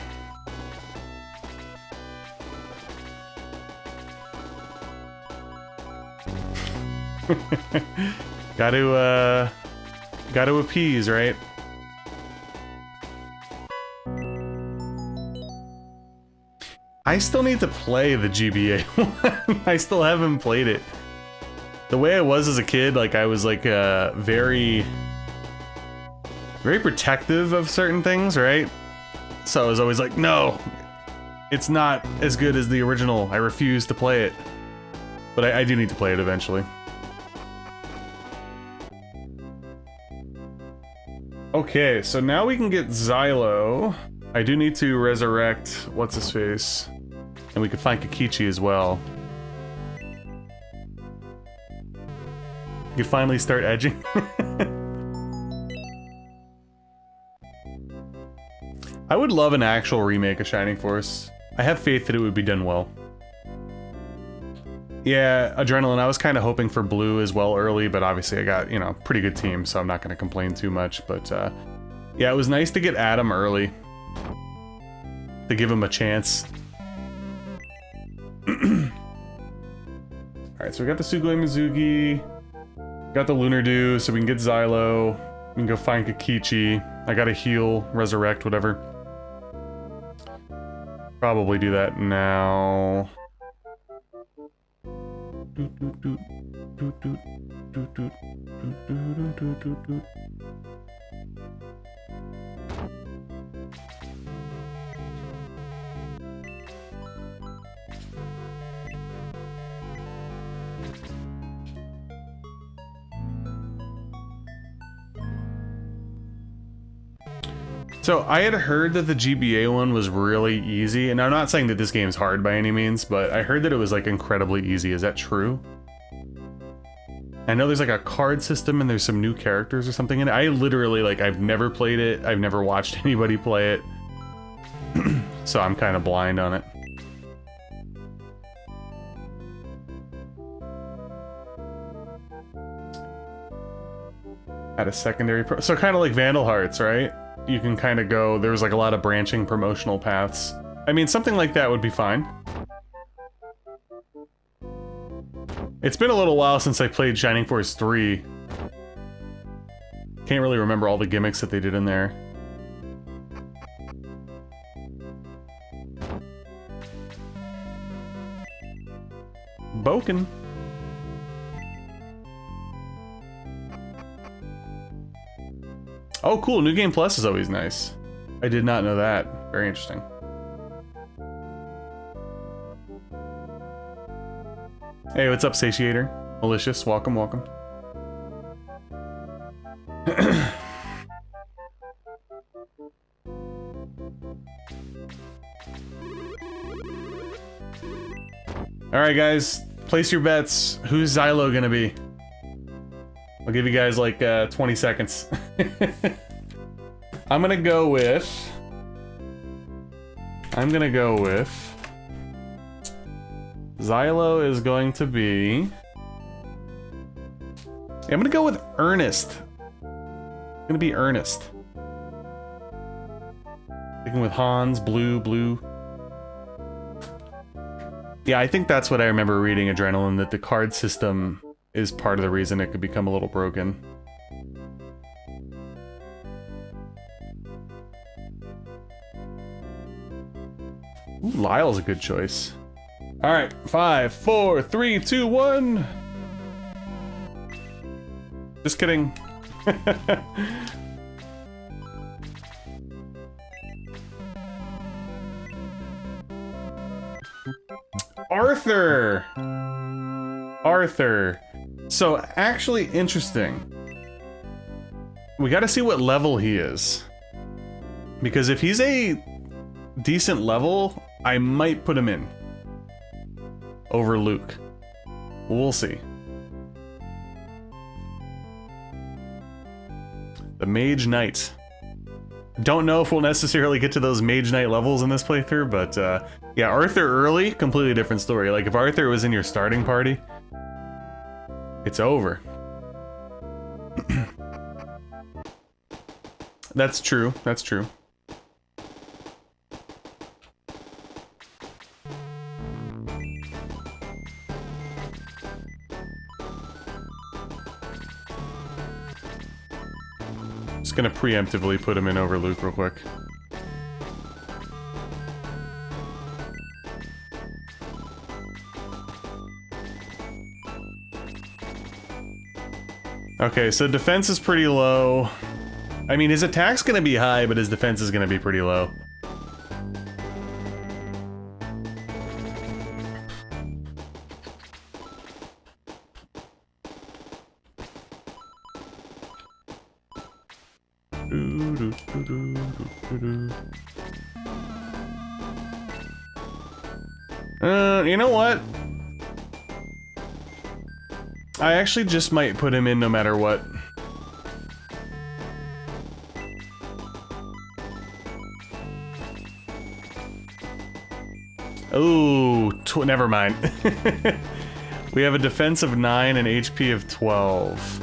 Gotta appease, right? I still need to play the GBA one. I still haven't played it. The way I was as a kid, like I was like very protective of certain things, right? So I was always like, no, it's not as good as the original. I refuse to play it. But I do need to play it eventually. Okay, so now we can get Xylo. I do need to resurrect what's-his-face. And we could find Kikichi as well. We could finally start edging. I would love an actual remake of Shining Force. I have faith that it would be done well. Yeah, Adrenaline, I was kind of hoping for blue as well early, but obviously I got, you know, pretty good team, so I'm not going to complain too much. But, yeah, it was nice to get Adam early. To give him a chance. Alright, so we got the Sugoi Mizugi. Got the Lunar Dew, so we can get Xylo. We can go find Kikichi. I gotta heal, resurrect, whatever. Probably do that now. So I had heard that the GBA one was really easy, and I'm not saying that this game's hard by any means, but I heard that it was like incredibly easy. Is that true? I know there's like a card system and there's some new characters or something in it. I literally, like, I've never played it. I've never watched anybody play it. So I'm kind of blind on it. At a secondary pro, so kind of like Vandal Hearts, right? you can kind of go, there's like a lot of branching promotional paths. I mean, something like that would be fine. It's been a little while since I played Shining Force 3. Can't really remember all the gimmicks that they did in there. Boken. Oh, cool. New Game Plus is always nice. I did not know that. Very interesting. Hey, what's up, Satiator? Malicious, welcome, welcome. Alright, guys. Place your bets. Who's Xylo gonna be? I'll give you guys like 20 seconds. I'm gonna go with... Xylo is going to be... I'm gonna go with Ernest. It's gonna be Ernest. Sticking with Hans, blue. Yeah, I think that's what I remember reading, Adrenaline, that the card system is part of the reason it could become a little broken. Ooh, Lyle's a good choice. Alright, 5, 4, 3, 2, 1. Just kidding. Arthur! Arthur. So, actually interesting. We gotta see what level he is. Because if he's a decent level, I might put him in. Over Luke. We'll see. The Mage Knight. Don't know if we'll necessarily get to those Mage Knight levels in this playthrough, but yeah, Arthur early, completely different story. Like, if Arthur was in your starting party, it's over. That's true, that's true. Just gonna preemptively put him in over Luke real quick. Okay, so defense is pretty low. I mean, his attack's gonna be high, but his defense is gonna be pretty low. You know what? I actually just might put him in no matter what. Ooh, never mind. We have a defense of 9 and HP of 12.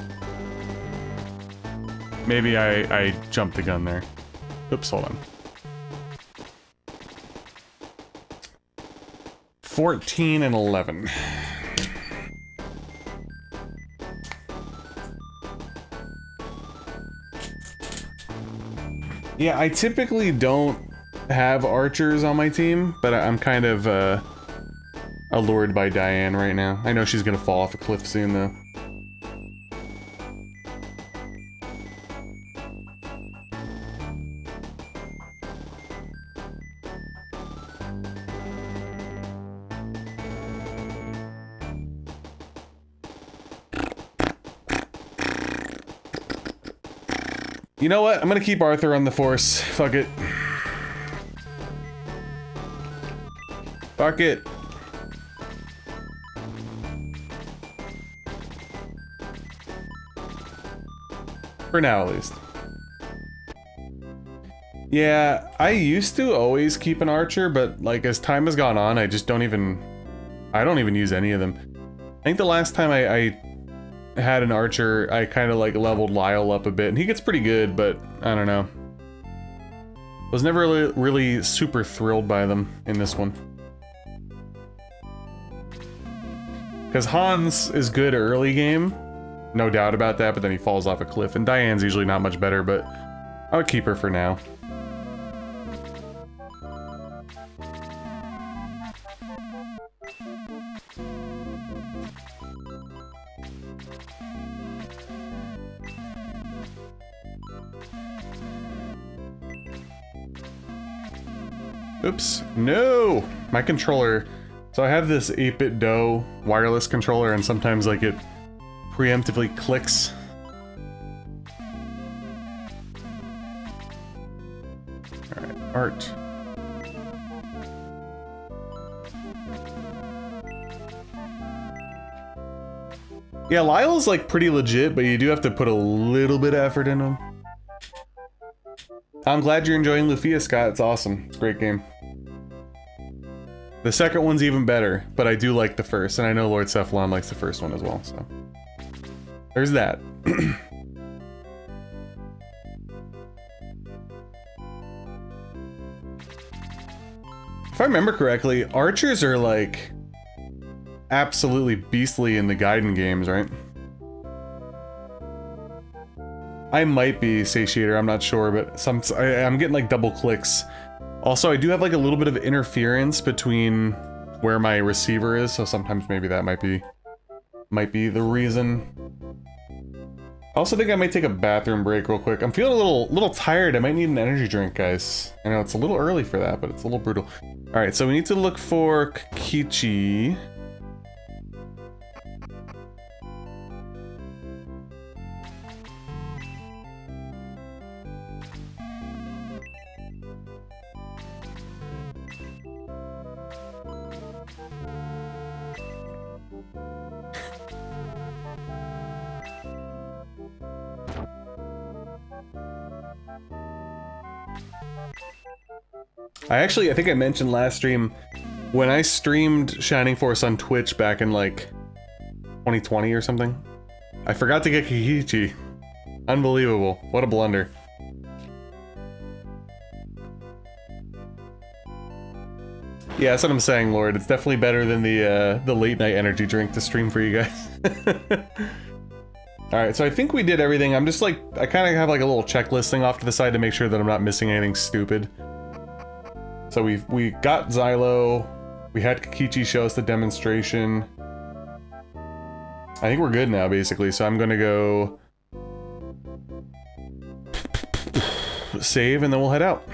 Maybe I jumped the gun there. Oops, hold on. 14 and 11. Yeah, I typically don't have archers on my team, but I'm kind of allured by Diane right now. I know she's gonna fall off a cliff soon, though. You know what? I'm gonna keep Arthur on the force. Fuck it. Fuck it. For now, at least. Yeah, I used to always keep an archer, but like as time has gone on, I just don't even... I don't even use any of them. I think the last time I had an archer, I kind of like leveled Lyle up a bit, and he gets pretty good, but I don't know. Was never really super thrilled by them in this one. Because Hans is good early game, no doubt about that, but then he falls off a cliff, and Diane's usually not much better, but I would keep her for now. Oops, no! My controller, so I have this 8-bit DOE wireless controller, and sometimes like it preemptively clicks. Alright, art. Yeah, Lyle's like pretty legit, but you do have to put a little bit of effort in him. I'm glad you're enjoying Lufia, Scott. It's awesome. It's a great game. The second one's even better, but I do like the first, and I know Lord Cephalon likes the first one as well, so... There's that. If I remember correctly, archers are like... absolutely beastly in the Gaiden games, right? I might be Satiator, I'm not sure, but I'm getting like double clicks. Also, I do have like a little bit of interference between where my receiver is, so sometimes maybe that might be the reason. I also think I might take a bathroom break real quick. I'm feeling a little tired. I might need an energy drink, guys. I know it's a little early for that, but it's a little brutal. All right, so we need to look for Kichi. I think I mentioned last stream, when I streamed Shining Force on Twitch back in like 2020 or something, I forgot to get Kikichi. Unbelievable. What a blunder. Yeah, that's what I'm saying, Lord. It's definitely better than the late night energy drink to stream for you guys. Alright, so I think we did everything. I'm just like, I kind of have like a little checklist thing off to the side to make sure that I'm not missing anything stupid. So we got Xylo, we had Kikichi show us the demonstration. I think we're good now, basically, so I'm gonna go save and then we'll head out.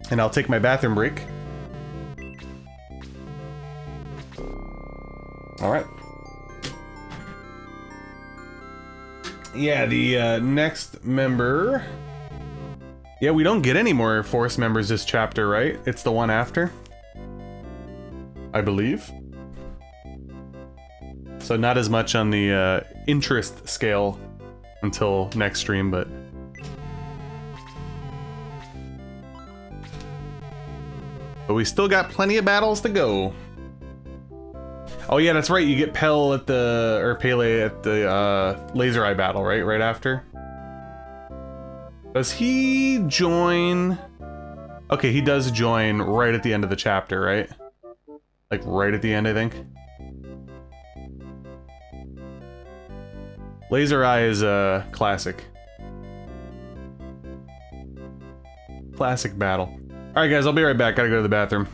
And I'll take my bathroom break. Alright. Yeah, the next member... Yeah, we don't get any more Force members this chapter, right? It's the one after? I believe. So not as much on the interest scale until next stream, but... But we still got plenty of battles to go. Oh yeah, that's right, you get Pele at the Laser Eye battle, right? Right after? Does he join? Okay, he does join right at the end of the chapter, right? Like right at the end, I think. Laser Eye is a classic. Classic battle. Alright guys, I'll be right back. Gotta go to the bathroom.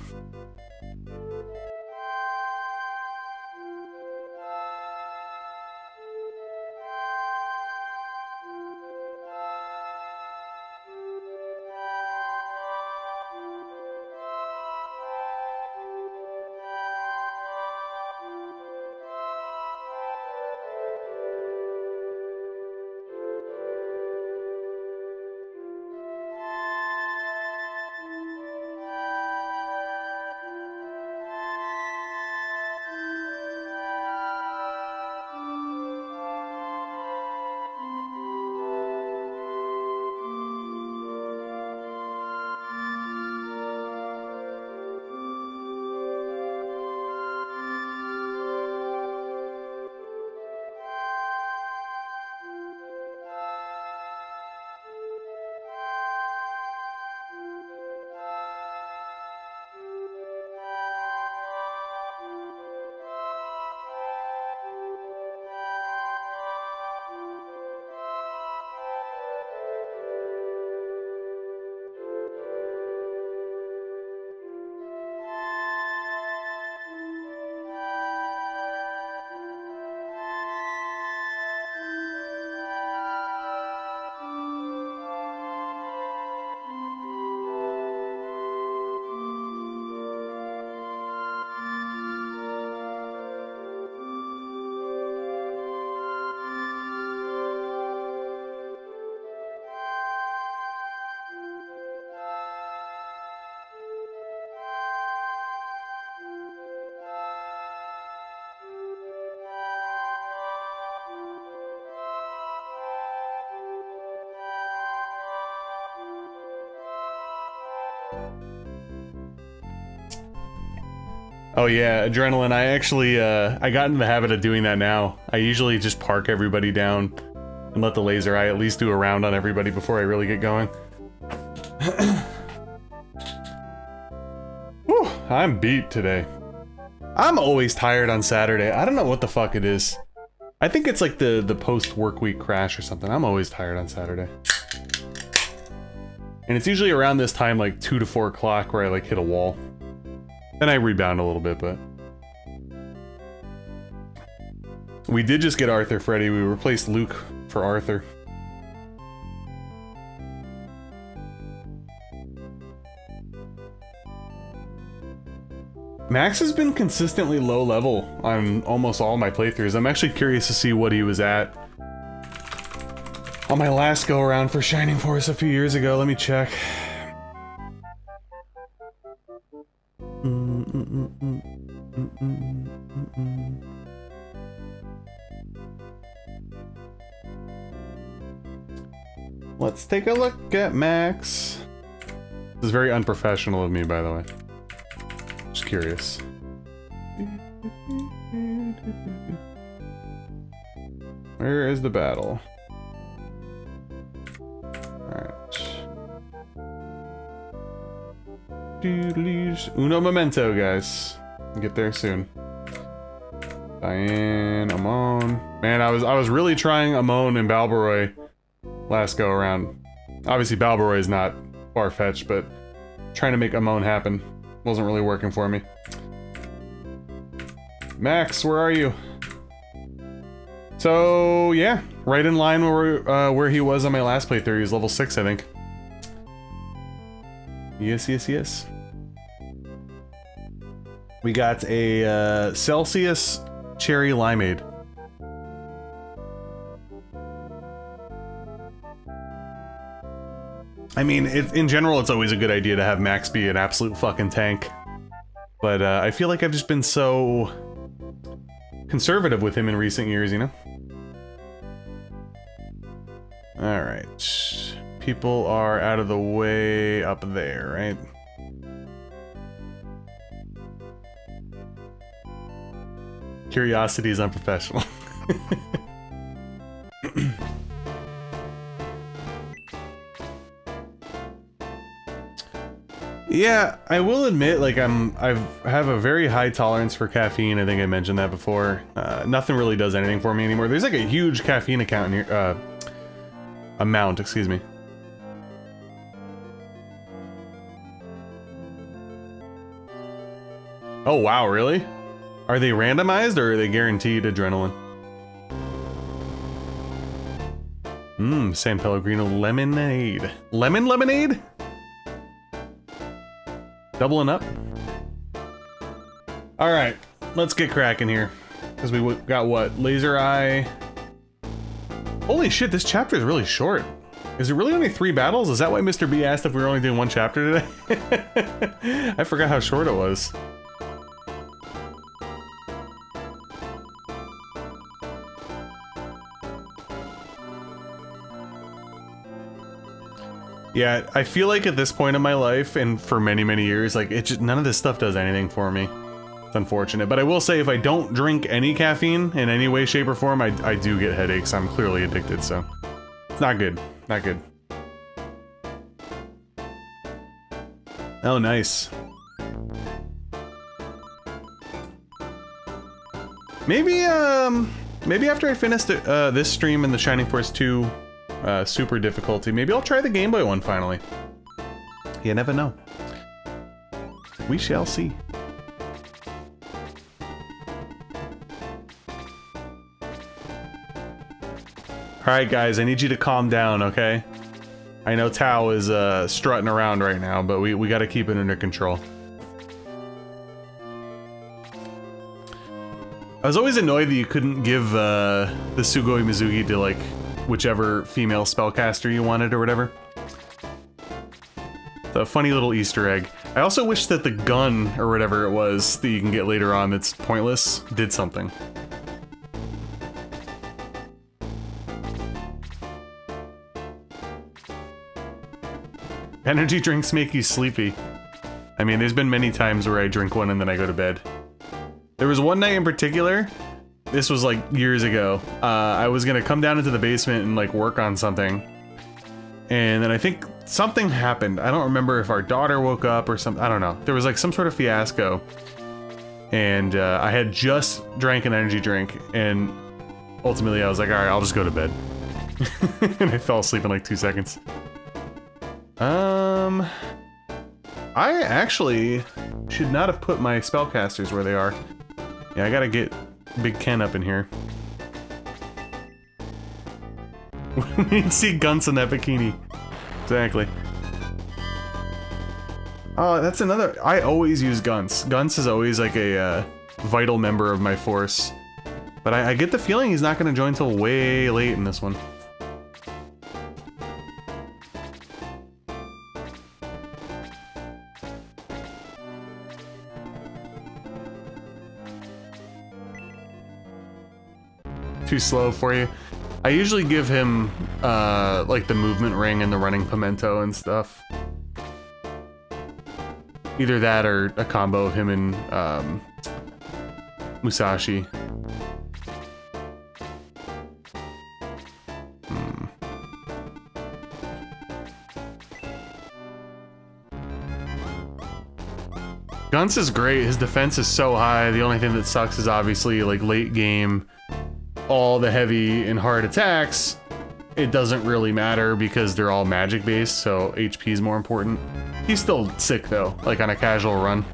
Oh yeah, adrenaline. I actually, I got into the habit of doing that now. I usually just park everybody down and let the laser eye at least do a round on everybody before I really get going. Whew, I'm beat today. I'm always tired on Saturday. I don't know what the fuck it is. I think it's like the post-work week crash or something. I'm always tired on Saturday. And it's usually around this time, like 2 to 4 o'clock, where I like hit a wall. Then I rebound a little bit, but... We did just get Arthur Freddy. We replaced Luke for Arthur. Max has been consistently low level on almost all my playthroughs. I'm actually curious to see what he was at on my last go around for Shining Force a few years ago. Let me check. Let's take a look at Max. This is very unprofessional of me, by the way. Just curious. Where is the battle? Alright. Uno momento, guys. Get there soon. Diane, Amon. Man, I was really trying Amon and Balbaroy last go around. Obviously Balbaroy is not far-fetched, but trying to make Amon happen wasn't really working for me. Max, where are you? So yeah, right in line where he was on my last playthrough. He was level 6, I think. Yes, yes, yes. We got a Celsius Cherry Limeade. I mean, in general, it's always a good idea to have Max be an absolute fucking tank. But I feel like I've just been so conservative with him in recent years, you know? Alright. People are out of the way up there, right? Curiosity is unprofessional. Yeah, I will admit, like, I have a very high tolerance for caffeine. I think I mentioned that before. Nothing really does anything for me anymore. There's like a huge caffeine account in here, amount, excuse me. Oh wow, really? Are they randomized or are they guaranteed adrenaline? San Pellegrino lemonade. Lemon lemonade? Doubling up. Alright, let's get cracking here. Because we got what? Laser Eye. Holy shit, this chapter is really short. Is it really only 3 battles? Is that why Mr. B asked if we were only doing 1 chapter today? I forgot how short it was. Yeah, I feel like at this point in my life, and for many, many years, like, it just, none of this stuff does anything for me. It's unfortunate. But I will say, if I don't drink any caffeine in any way, shape, or form, I do get headaches. I'm clearly addicted, so it's not good. Not good. Oh, nice. Maybe after I finish this stream in the Shining Force 2 super difficulty, maybe I'll try the Game Boy one finally. You never know. We shall see. Alright guys, I need you to calm down, okay? I know Tao is strutting around right now, but we gotta keep it under control. I was always annoyed that you couldn't give the Sugoi Mizugi to, like, whichever female spellcaster you wanted or whatever. It's a funny little Easter egg. I also wish that the gun, or whatever it was, that you can get later on that's pointless, did something. Energy drinks make you sleepy. I mean, there's been many times where I drink one and then I go to bed. There was one night in particular, this was like years ago, I was gonna come down into the basement and like work on something. And then I think something happened. I don't remember if our daughter woke up or something, I don't know. There was like some sort of fiasco. And I had just drank an energy drink, and ultimately I was like, alright, I'll just go to bed. And I fell asleep in like 2 seconds. I actually should not have put my spellcasters where they are. Yeah, I gotta get Big Ken up in here. We need to see Gunts in that bikini. Exactly. Oh, that's another... I always use Gunts. Gunts is always like a vital member of my force. But I get the feeling he's not going to join till way late in this one. Too slow for you. I usually give him like the movement ring and the running pimento and stuff. Either that or a combo of him and Musashi. Gunts is great. His defense is so high. The only thing that sucks is obviously like late game, all the heavy and hard attacks. It doesn't really matter because they're all magic based, so HP is more important. He's still sick though, like on a casual run.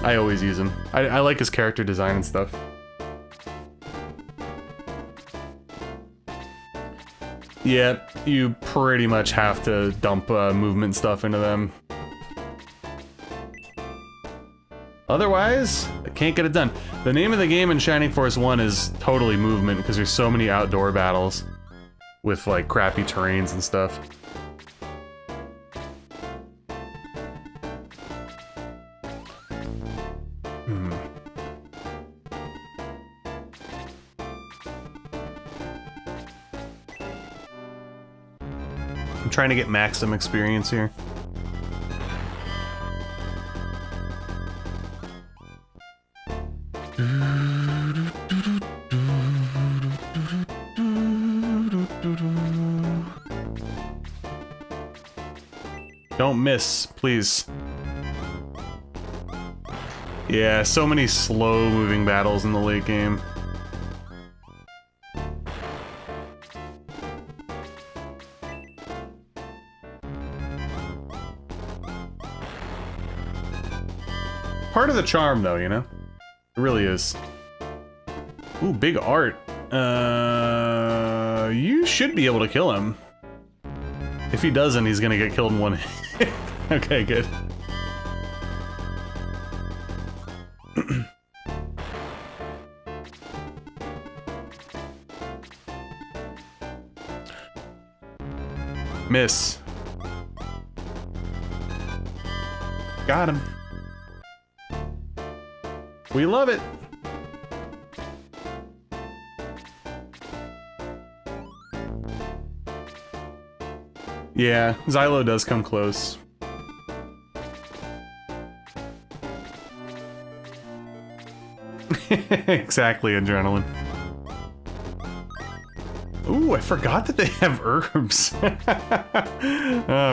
I always use him. I like his character design and stuff. Yeah, you pretty much have to dump movement stuff into them. Otherwise, I can't get it done. The name of the game in Shining Force 1 is totally movement because there's so many outdoor battles with like crappy terrains and stuff. I'm trying to get maximum experience here. Don't miss, please. Yeah, so many slow-moving battles in the late game. Part of the charm, though, you know? It really is. Ooh, big art. You should be able to kill him. If he doesn't, he's gonna get killed in one hit. Okay, good. Miss. Got him. We love it. Yeah, Xylo does come close. Exactly, adrenaline. Ooh, I forgot that they have herbs. Oh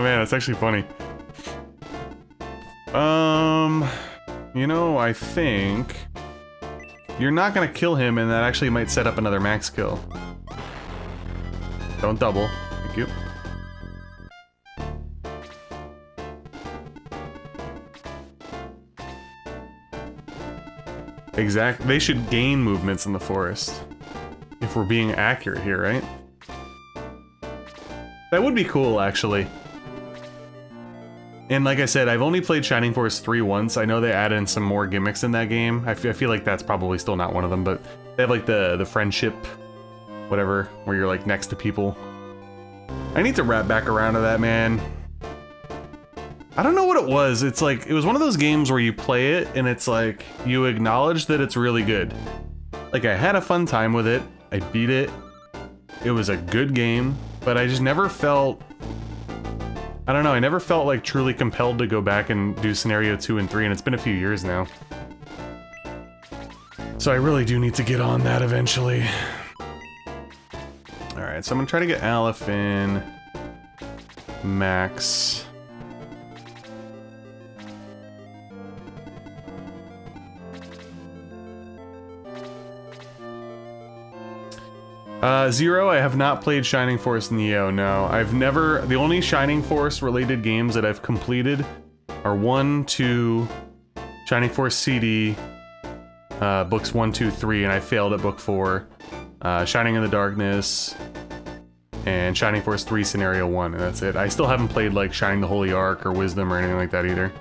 man, that's actually funny. You know, I think you're not gonna kill him, and that actually might set up another max kill. Don't double. Thank you. Exactly. They should gain movements in the forest. If we're being accurate here, right? That would be cool, actually. And like I said, I've only played Shining Force 3 once. I know they added in some more gimmicks in that game. I feel like that's probably still not one of them, but they have like the friendship, whatever, where you're like next to people. I need to wrap back around to that, man. I don't know what it was. It's like, it was one of those games where you play it and it's like, you acknowledge that it's really good. Like, I had a fun time with it. I beat it. It was a good game, but I just never felt... I don't know, I never felt like truly compelled to go back and do scenario 2 and 3, and it's been a few years now. So I really do need to get on that eventually. Alright, so I'm gonna try to get Aleph in. Max. Zero, I have not played Shining Force Neo, no. I've never... The only Shining Force related games that I've completed are 1, 2, Shining Force CD, books 1, 2, 3, and I failed at book 4. Shining in the Darkness, and Shining Force 3 Scenario 1, and that's it. I still haven't played, like, Shining the Holy Ark or Wisdom or anything like that either.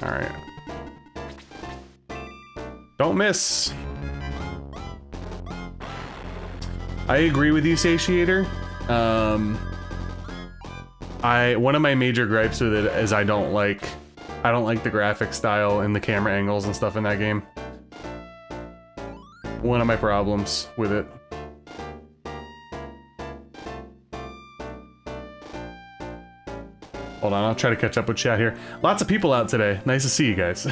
Alright. Don't miss! I agree with you, Satiator. One of my major gripes with it is I don't like the graphic style and the camera angles and stuff in that game. One of my problems with it. Hold on, I'll try to catch up with chat here. Lots of people out today. Nice to see you guys.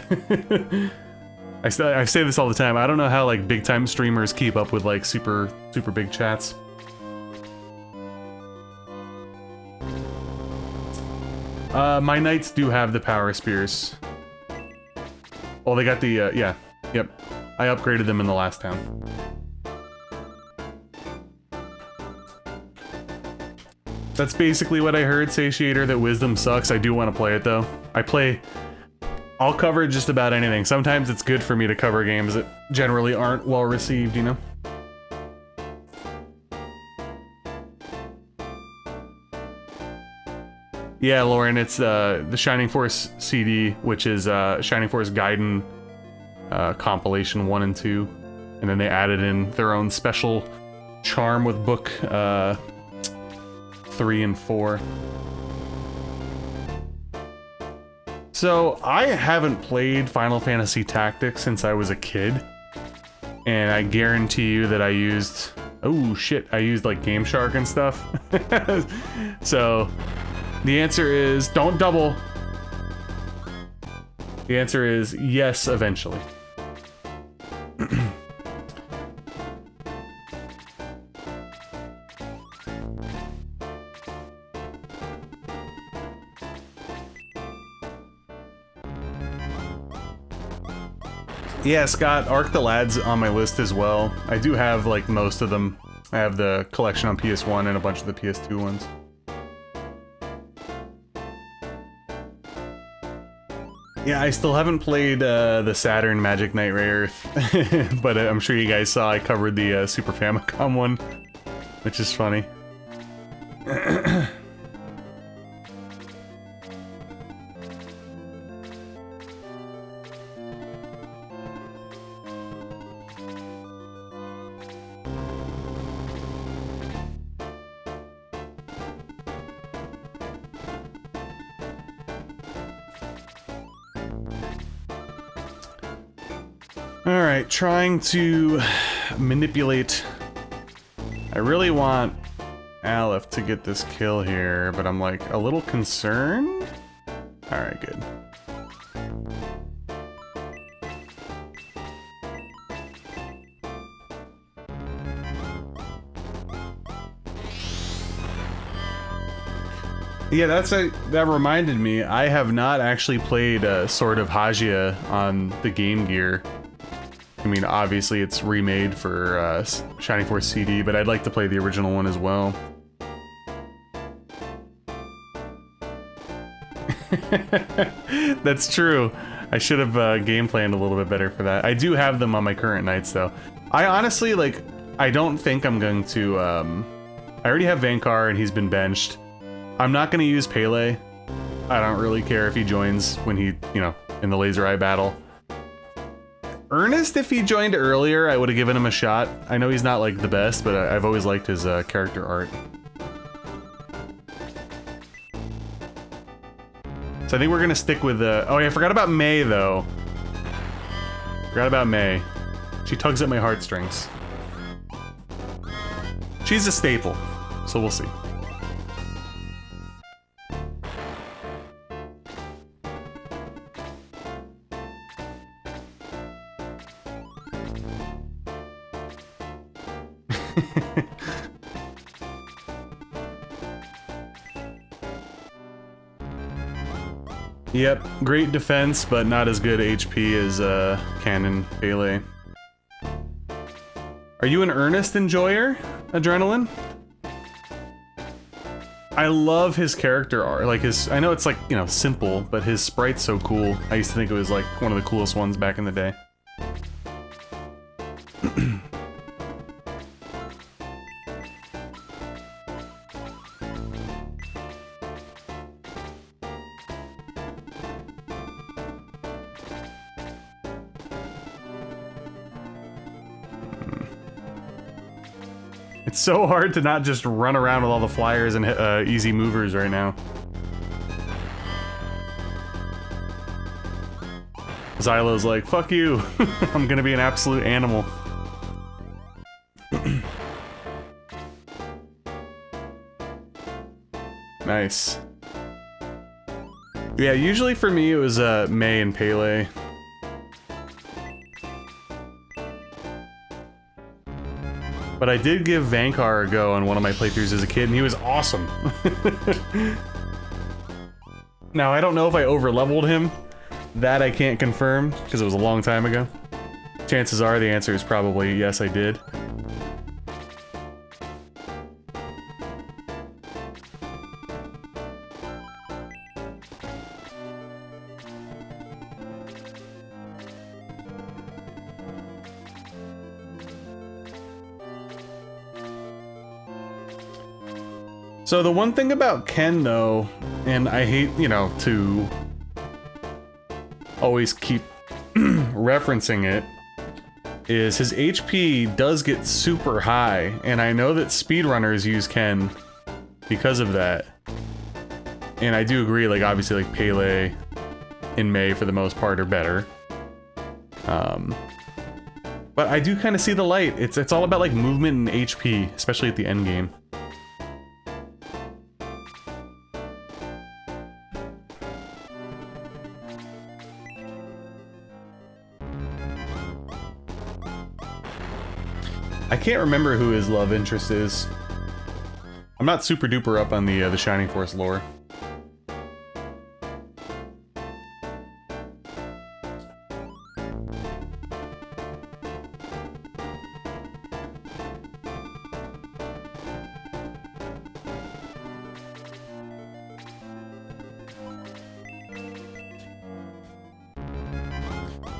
I say this all the time. I don't know how like big time streamers keep up with like super big chats. My knights do have the power spears. Oh, they got the yeah, yep. I upgraded them in the last town. That's basically what I heard, Satiator, that Wisdom sucks. I do want to play it though. I'll cover just about anything. Sometimes it's good for me to cover games that generally aren't well received, you know? Yeah, Lauren, it's the Shining Force CD, which is Shining Force Gaiden compilation 1 and 2. And then they added in their own special charm with book 3 and 4. So, I haven't played Final Fantasy Tactics since I was a kid. And I guarantee you that I used... Oh shit, I used like Game Shark and stuff. So, the answer is don't double. The answer is yes, eventually. Yeah, Scott, Arc the Lad's on my list as well. I do have, like, most of them. I have the collection on PS1 and a bunch of the PS2 ones. Yeah, I still haven't played the Saturn Magic Knight Ray Earth, but I'm sure you guys saw I covered the Super Famicom one, which is funny. Alright, trying to manipulate... I really want Aleph to get this kill here, but I'm like a little concerned? Alright, good. Yeah, that reminded me, I have not actually played Sword of Hagia on the Game Gear. I mean, obviously it's remade for Shining Force CD, but I'd like to play the original one as well. That's true. I should have game planned a little bit better for that. I do have them on my current nights, though. I honestly, like, I don't think I'm going to... I already have Vankar, and he's been benched. I'm not going to use Pele. I don't really care if he joins when he, you know, in the Laser Eye battle. Ernest, if he joined earlier, I would have given him a shot. I know he's not, like, the best, but I've always liked his character art. So I think we're gonna stick with the... Oh yeah, I forgot about May, though. Forgot about May. She tugs at my heartstrings. She's a staple, so we'll see. Yep, great defense, but not as good HP as Cannon Pele. Are you an earnest enjoyer, Adrenaline? I love his character art. Like his, I know it's like, you know, simple, but his sprite's so cool. I used to think it was like one of the coolest ones back in the day. It's so hard to not just run around with all the flyers and easy movers right now. Xylo's like, fuck you. I'm gonna be an absolute animal. Nice. Yeah, usually for me it was May and Pele. But I did give Vankar a go on one of my playthroughs as a kid, and he was awesome. Now, I don't know if I over-leveled him. That I can't confirm, because it was a long time ago. Chances are the answer is probably yes, I did. So the one thing about Ken, though, and I hate, you know, to always keep referencing it, is his HP does get super high, and I know that speedrunners use Ken because of that. And I do agree, like, obviously, like, Pele and May, for the most part, are better. But I do kind of see the light. It's all about, like, movement and HP, especially at the end game. I can't remember who his love interest is. I'm not super duper up on the Shining Force lore.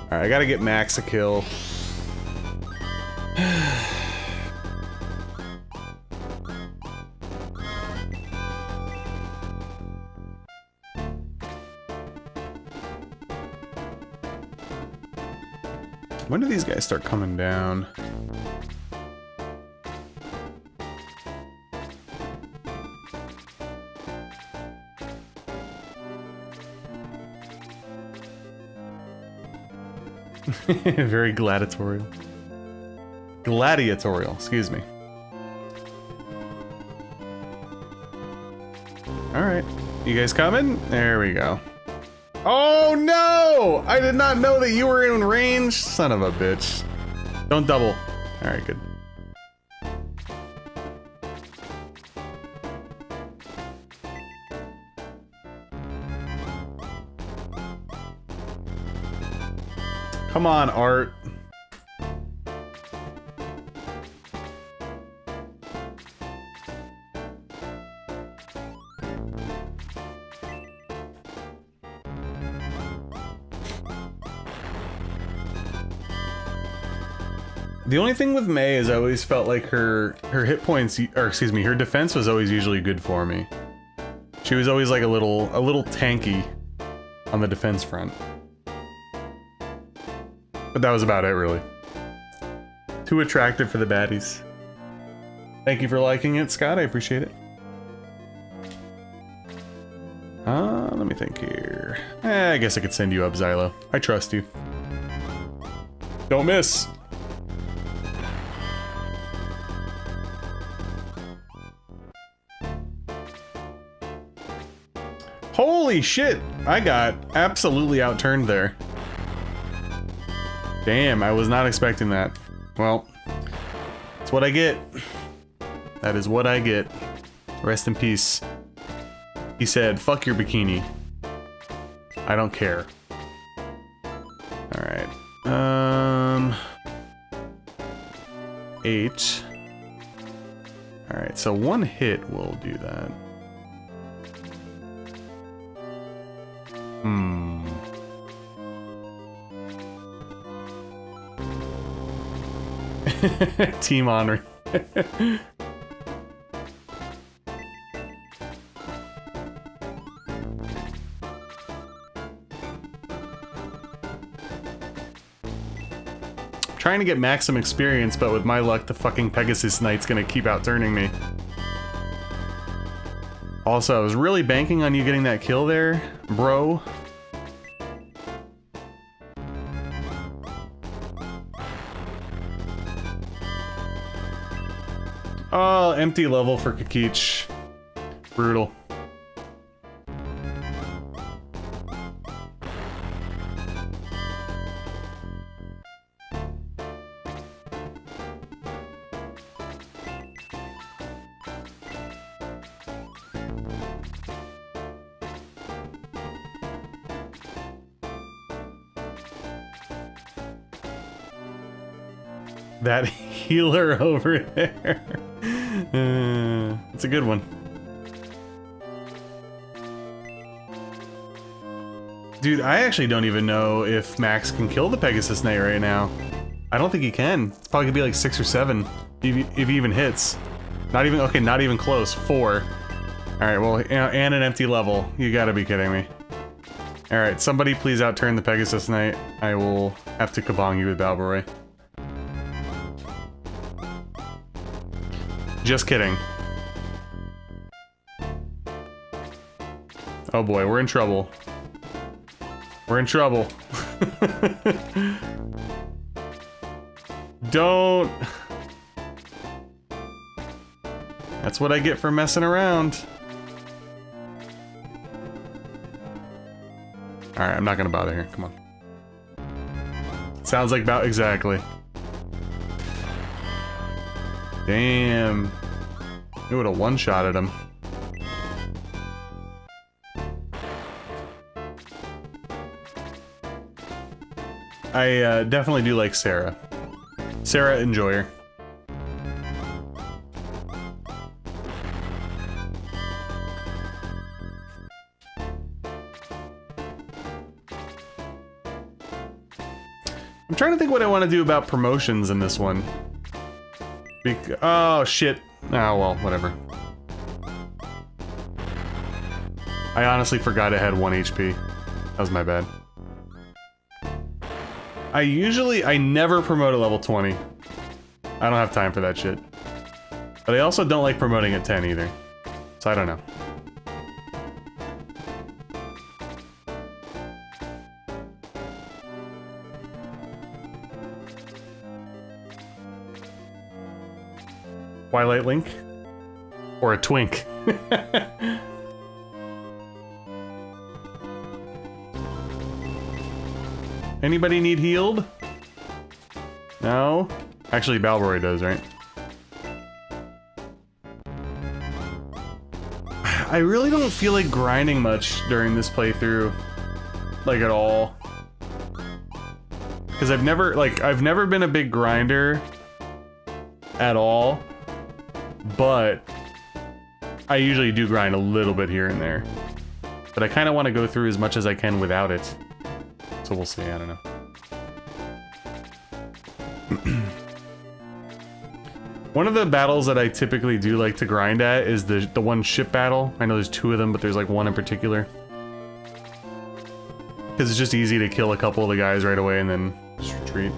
Alright, I gotta get Max a kill. When do these guys start coming down? Very gladiatorial. Gladiatorial, excuse me. Alright, you guys coming? There we go. Oh no! I did not know that you were in range. Son of a bitch. Don't double. Alright, good. Come on, Art. The only thing with May is I always felt like her hit points, or excuse me, her defense was always usually good for me. She was always like a little tanky on the defense front. But that was about it, really. Too attractive for the baddies. Thank you for liking it, Scott. I appreciate it. Let me think here. I guess I could send you up, Xylo. I trust you. Don't miss. Holy shit! I got absolutely outturned there. Damn, I was not expecting that. Well, That's what I get. That is what I get. Rest in peace. He said, fuck your bikini. I don't care. Alright. 8. Alright, so 1 hit will do that. Team honor. Trying to get maximum experience, but with my luck, the fucking Pegasus Knight's gonna keep outturning me. Also, I was really banking on you getting that kill there, bro. Oh, empty level for Kakich. Brutal. That healer over there. It's a good one. Dude, I actually don't even know if Max can kill the Pegasus Knight right now. I don't think he can. It's probably gonna be like 6 or 7, if he even hits. Not even, okay, not even close. 4. Alright, well, and an empty level. You gotta be kidding me. Alright, somebody please outturn the Pegasus Knight. I will have to kabong you with Balboroy. Just kidding. Oh boy, we're in trouble. We're in trouble. Don't. That's what I get for messing around. Alright, I'm not gonna bother here. Come on. Sounds like about exactly. Damn. It would have one-shotted him. I definitely do like Sarah. Sarah, enjoy her. I'm trying to think what I want to do about promotions in this one. Oh, shit. Oh, well, whatever. I honestly forgot it had 1 HP. That was my bad. I never promote at level 20. I don't have time for that shit. But I also don't like promoting at 10 either. So I don't know. Twilight Link? Or a twink? Anybody need healed? No? Actually, Balboroy does, right? I really don't feel like grinding much during this playthrough. Like, at all. Because I've never been a big grinder at all. But I usually do grind a little bit here and there. But I kind of want to go through as much as I can without it. So we'll see, I don't know. One of the battles that I typically do like to grind at is the one ship battle. I know there's 2 of them, but there's like one in particular. Because it's just easy to kill a couple of the guys right away and then just retreat.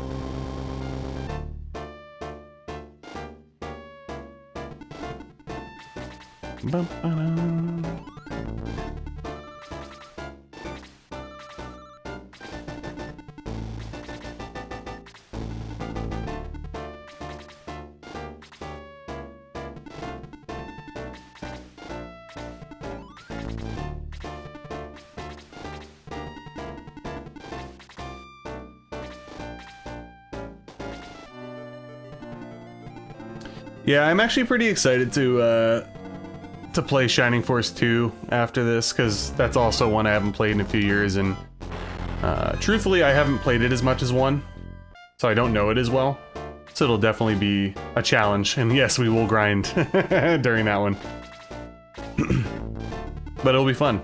Yeah, I'm actually pretty excited to play Shining Force 2 after this, because that's also one I haven't played in a few years, and truthfully, I haven't played it as much as 1, so I don't know it as well. So it'll definitely be a challenge, and yes, we will grind during that one. But it'll be fun.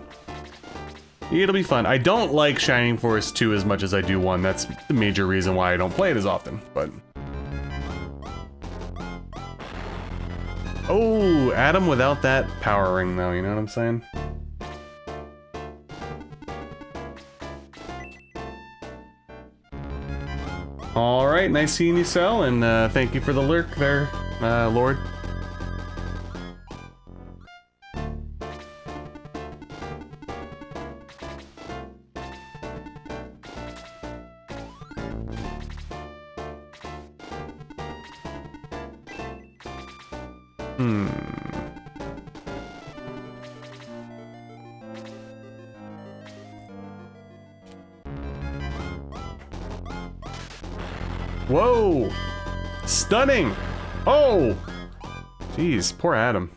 It'll be fun. I don't like Shining Force 2 as much as I do 1. That's the major reason why I don't play it as often, but... Oh, Adam without that power ring, though, you know what I'm saying? Alright, nice seeing you, Cell, and thank you for the lurk there, Lord. Whoa! Stunning! Oh! Jeez, poor Adam.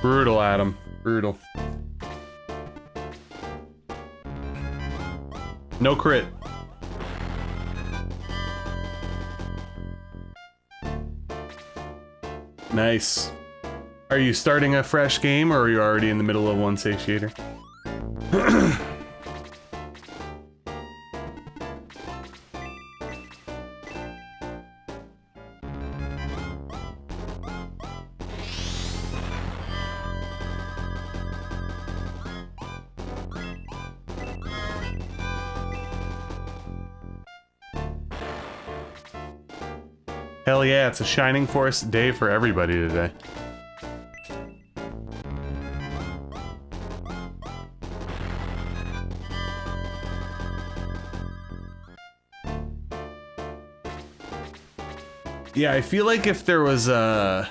Brutal, Adam. Brutal. No crit. Nice. Are you starting a fresh game, or are you already in the middle of one, Satiator? Hell yeah, it's a Shining Force day for everybody today. Yeah, I feel like if there was like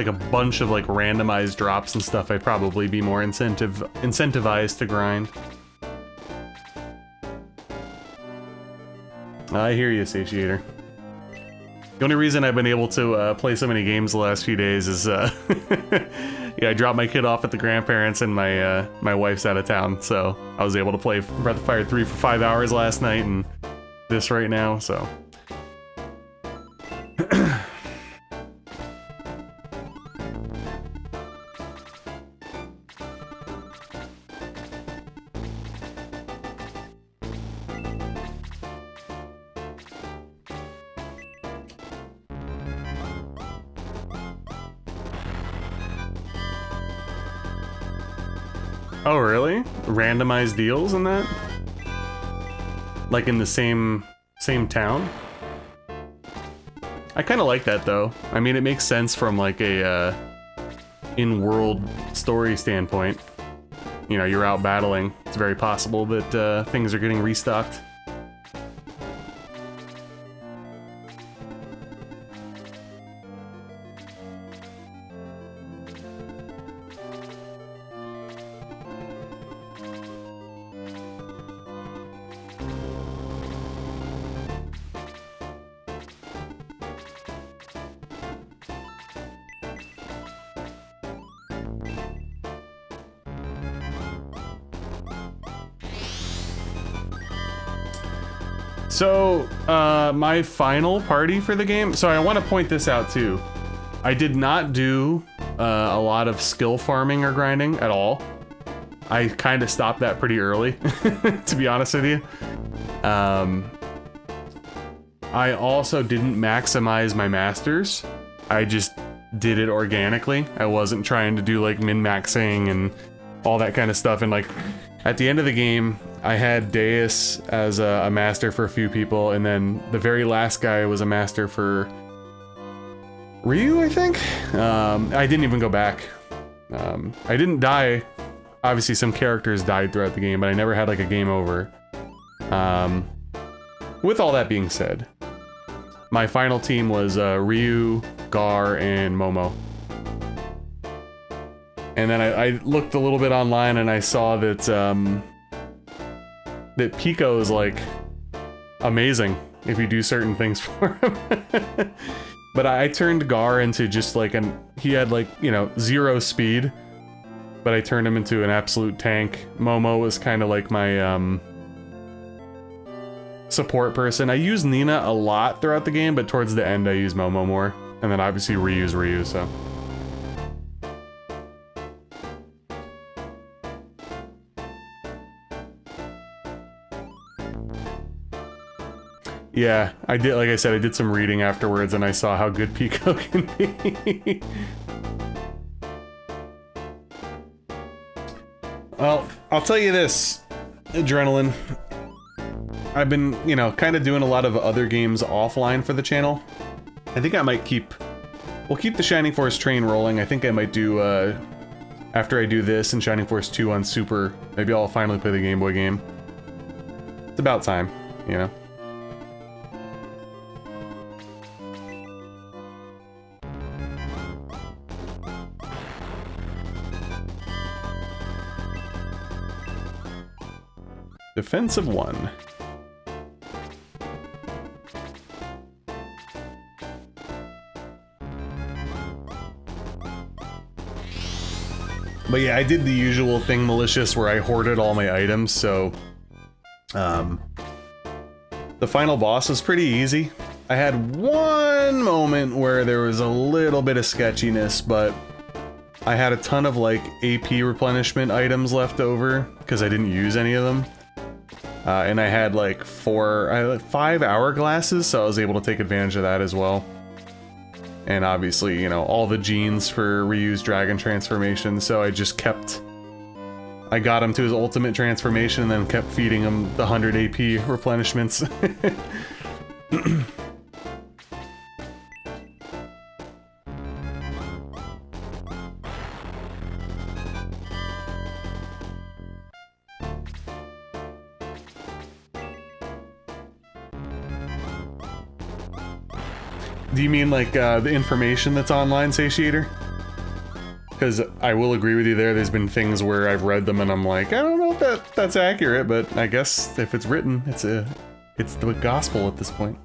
a bunch of like randomized drops and stuff, I'd probably be more incentivized to grind. I hear you, Satiator. The only reason I've been able to play so many games the last few days is, yeah, I dropped my kid off at the grandparents and my wife's out of town, so I was able to play Breath of Fire 3 for 5 hours last night and this right now, so... Oh, really? Randomized deals in that? Like in the same town? I kind of like that, though. I mean, it makes sense from like a in-world story standpoint. You know, you're out battling. It's very possible that things are getting restocked. So, my final party for the game, so I want to point this out too. I did not do a lot of skill farming or grinding at all. I kind of stopped that pretty early, to be honest with you. I also didn't maximize my masters. I just did it organically. I wasn't trying to do like min-maxing and all that kind of stuff. And like, at the end of the game, I had Deus as a master for a few people, and then the very last guy was a master for Ryu, I think? I didn't even go back. I didn't die. Obviously, some characters died throughout the game, but I never had like a game over. With all that being said, my final team was Ryu, Gar, and Momo. And then I looked a little bit online and I saw that that Pico is like amazing if you do certain things for him. But I turned Gar into just like he had like, you know, 0 speed, but I turned him into an absolute tank. Momo was kind of like my support person. I use Nina a lot throughout the game, but towards the end I use Momo more. And then obviously Ryu, so. Yeah, I did, like I said, I did some reading afterwards and I saw how good Pico can be. Well, I'll tell you this, Adrenaline. I've been, you know, kind of doing a lot of other games offline for the channel. I think I might we'll keep the Shining Force train rolling. I think I might do, after I do this and Shining Force 2 on Super, maybe I'll finally play the Game Boy game. It's about time, you know? Defensive 1. But yeah, I did the usual thing, Malicious, where I hoarded all my items, so... the final boss was pretty easy. I had one moment where there was a little bit of sketchiness, but I had a ton of, like, AP replenishment items left over, because I didn't use any of them. And I had, like, 5 hourglasses, so I was able to take advantage of that as well. And obviously, you know, all the genes for Ryu's dragon transformation, so I just kept... I got him to his ultimate transformation and then kept feeding him the 100 AP replenishments. Do you mean like the information that's online, Satiator? Because I will agree with you there, there's been things where I've read them and I'm like, I don't know if that's accurate, but I guess if it's written, it's the gospel at this point.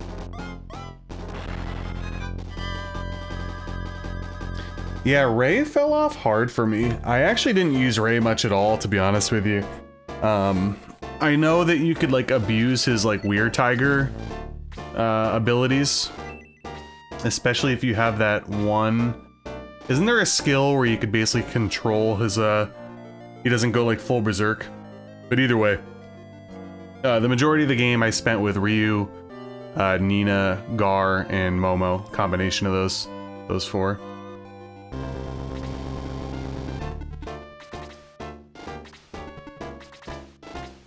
Yeah, Ray fell off hard for me. I actually didn't use Ray much at all, to be honest with you. I know that you could like abuse his like Weird Tiger abilities. Especially if you have that one... Isn't there a skill where you could basically control his, he doesn't go like full berserk? But either way, the majority of the game I spent with Ryu, Nina, Gar, and Momo. Combination of those 4.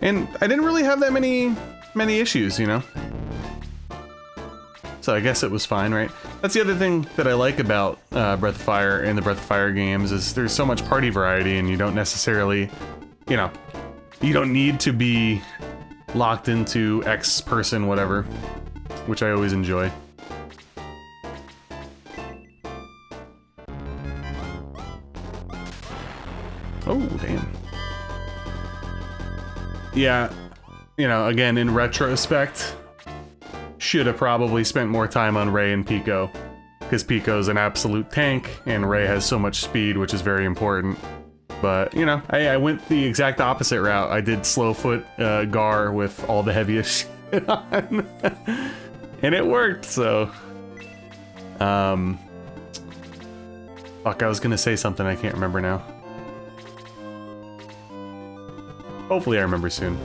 And I didn't really have that many issues, you know? So I guess it was fine, right? That's the other thing that I like about Breath of Fire and the Breath of Fire games is there's so much party variety and you don't necessarily, you know, you don't need to be locked into X person, whatever, which I always enjoy. Oh, damn. Yeah, you know, again, in retrospect, should have probably spent more time on Ray and Pico, because Pico's an absolute tank, and Ray has so much speed, which is very important. But, you know, I went the exact opposite route. I did Slowfoot Gar with all the heaviest shit on. And it worked, so... Fuck, I was gonna say something I can't remember now. Hopefully I remember soon.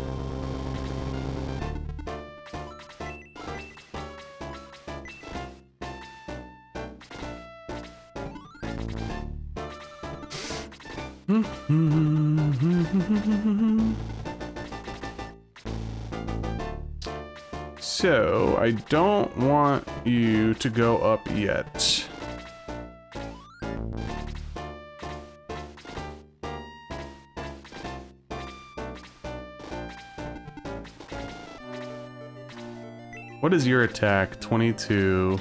So, I don't want you to go up yet. What is your attack? 22.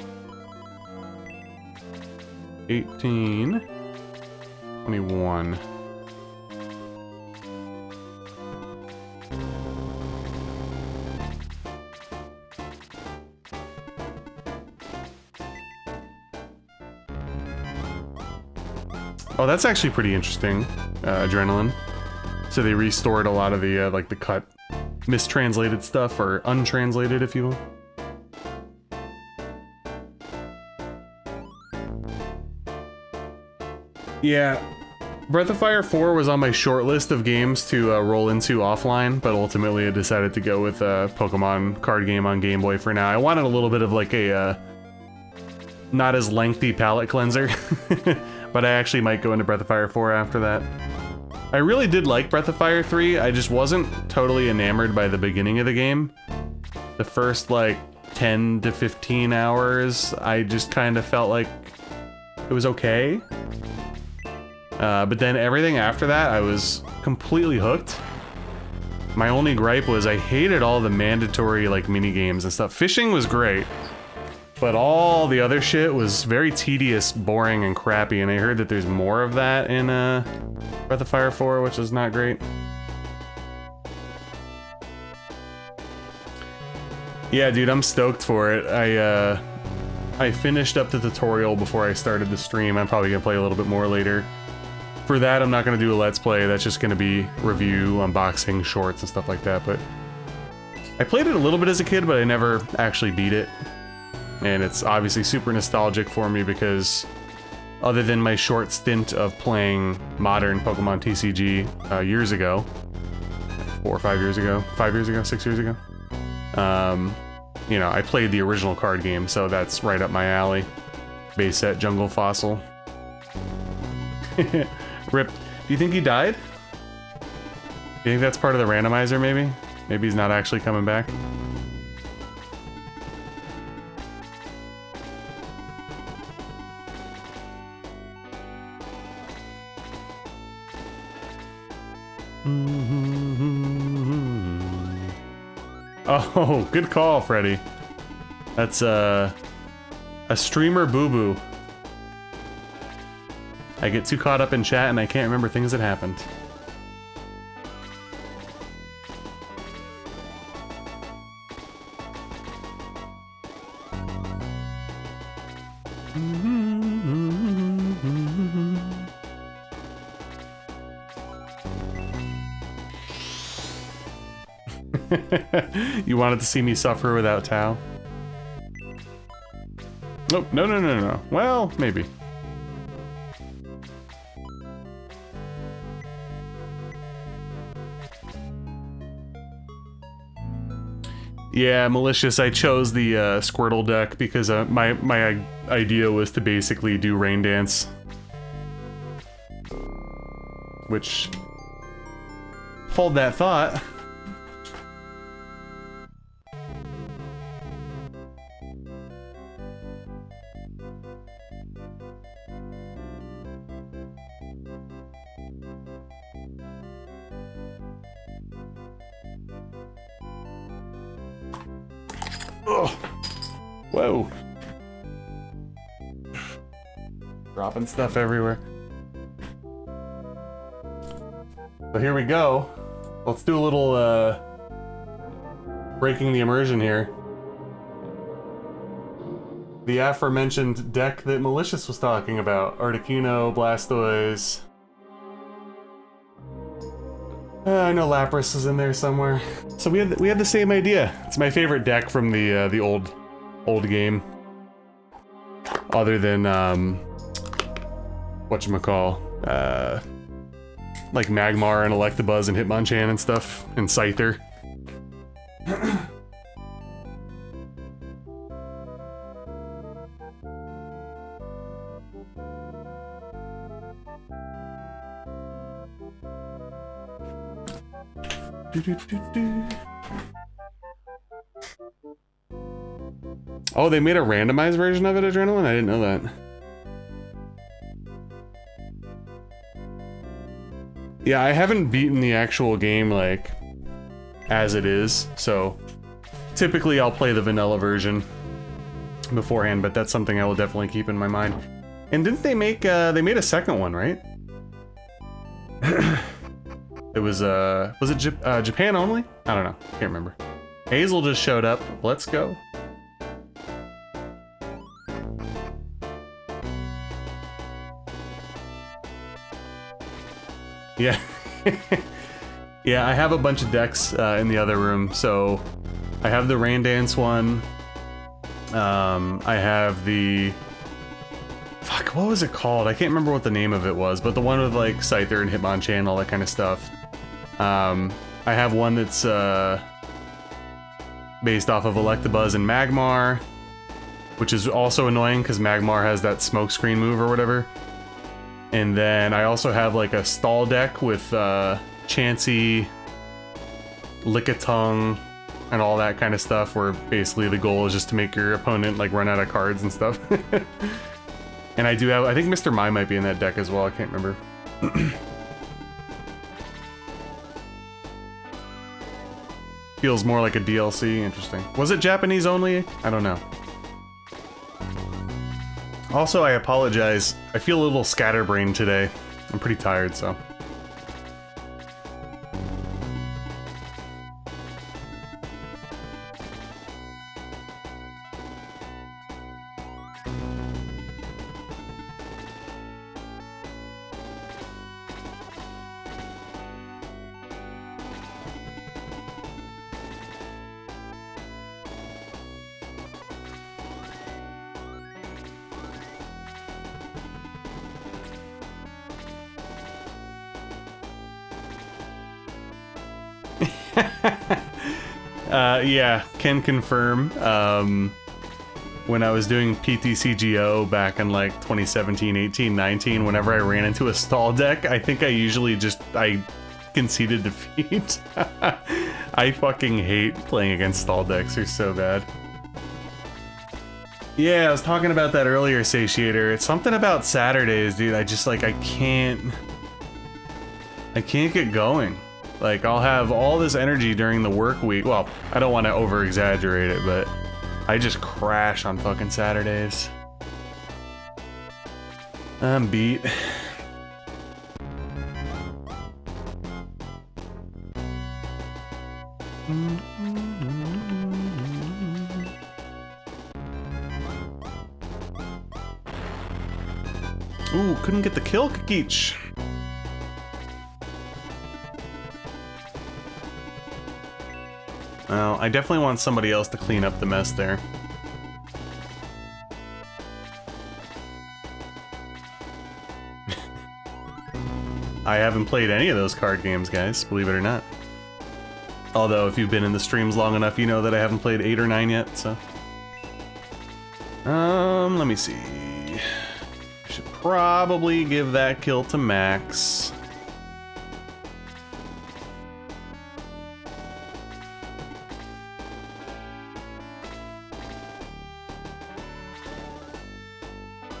18, 21. Oh, that's actually pretty interesting. Adrenaline. So they restored a lot of the like the cut, mistranslated stuff, or untranslated, if you will. Yeah, Breath of Fire 4 was on my short list of games to roll into offline, but ultimately I decided to go with a Pokemon card game on Game Boy for now. I wanted a little bit of like a not as lengthy palate cleanser, but I actually might go into Breath of Fire 4 after that. I really did like Breath of Fire 3, I just wasn't totally enamored by the beginning of the game. The first like 10 to 15 hours, I just kind of felt like it was okay. But then everything after that, I was completely hooked. My only gripe was I hated all the mandatory like mini games and stuff. Fishing was great, but all the other shit was very tedious, boring, and crappy. And I heard that there's more of that in Breath of Fire 4, which is not great. Yeah, dude, I'm stoked for it. I finished up the tutorial before I started the stream. I'm probably gonna play a little bit more later. For that, I'm not going to do a Let's Play, that's just going to be review, unboxing, shorts, and stuff like that, but... I played it a little bit as a kid, but I never actually beat it. And it's obviously super nostalgic for me because... Other than my short stint of playing modern Pokemon TCG years ago... 4 or 5 years ago? 5 years ago? 6 years ago? You know, I played the original card game, so that's right up my alley. Base set, Jungle Fossil. Rip. Do you think he died? Do you think that's part of the randomizer, maybe? Maybe he's not actually coming back? Oh, good call, Freddy. That's a streamer boo-boo. I get too caught up in chat and I can't remember things that happened. You wanted to see me suffer without Tao? Oh, no. Well, maybe. Yeah, malicious. I chose the Squirtle deck because my idea was to basically do Rain Dance, which hold that thought. Ugh. Whoa. Dropping stuff everywhere. So here we go. Let's do a little breaking the immersion here. The aforementioned deck that Malicious was talking about. Articuno, Blastoise. I know Lapras is in there somewhere. So we had the same idea. It's my favorite deck from the old game. Other than whatchamacall, like Magmar and Electabuzz and Hitmonchan and stuff, and Scyther. Oh, they made a randomized version of it, Adrenaline? I didn't know that. Yeah, I haven't beaten the actual game, like, as it is, so typically I'll play the vanilla version beforehand, but that's something I will definitely keep in my mind. And didn't they make, they made a second one, right? It was it Japan only? I don't know, can't remember. Hazel just showed up, let's go. Yeah. Yeah, I have a bunch of decks in the other room, so I have the Rain Dance one. I have the... Fuck, what was it called? I can't remember what the name of it was, but the one with like Scyther and Hitmonchan, all that kind of stuff. I have one that's based off of Electabuzz and Magmar, which is also annoying because Magmar has that smokescreen move or whatever. And then I also have like a stall deck with Chansey, Lickitung, and all that kind of stuff, where basically the goal is just to make your opponent like run out of cards and stuff. And I do have, I think Mr. Mime might be in that deck as well, I can't remember. Feels more like a DLC, interesting. Was it Japanese only? I don't know. Also, I apologize. I feel a little scatterbrained today. I'm pretty tired, so. Yeah, can confirm. When I was doing PTCGO back in like 2017, 18, 19, whenever I ran into a stall deck, I think I usually I conceded defeat. I fucking hate playing against stall decks, they're so bad. Yeah, I was talking about that earlier, Satiator. It's something about Saturdays, dude. I just like, I can't get going. Like, I'll have all this energy during the work week. Well, I don't want to over-exaggerate it, but I just crash on fucking Saturdays. I'm beat. Ooh, couldn't get the kill, Kakeech. Well, I definitely want somebody else to clean up the mess there. I haven't played any of those card games, guys, believe it or not. Although, if you've been in the streams long enough, you know that I haven't played 8 or 9 yet, so... let me see... Should probably give that kill to Max.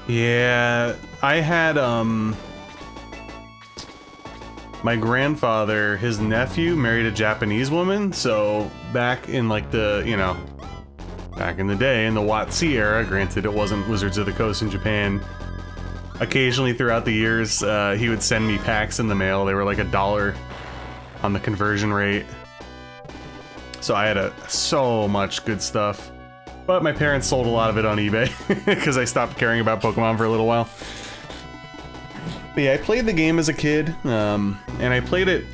Yeah, I had, my grandfather, his nephew, married a Japanese woman, so back in, like, the, you know, back in the day, in the WotC era, granted it wasn't Wizards of the Coast in Japan, occasionally throughout the years, he would send me packs in the mail. They were like $1 on the conversion rate. So I had so much good stuff. But my parents sold a lot of it on eBay because I stopped caring about Pokemon for a little while. But yeah, I played the game as a kid, and I played it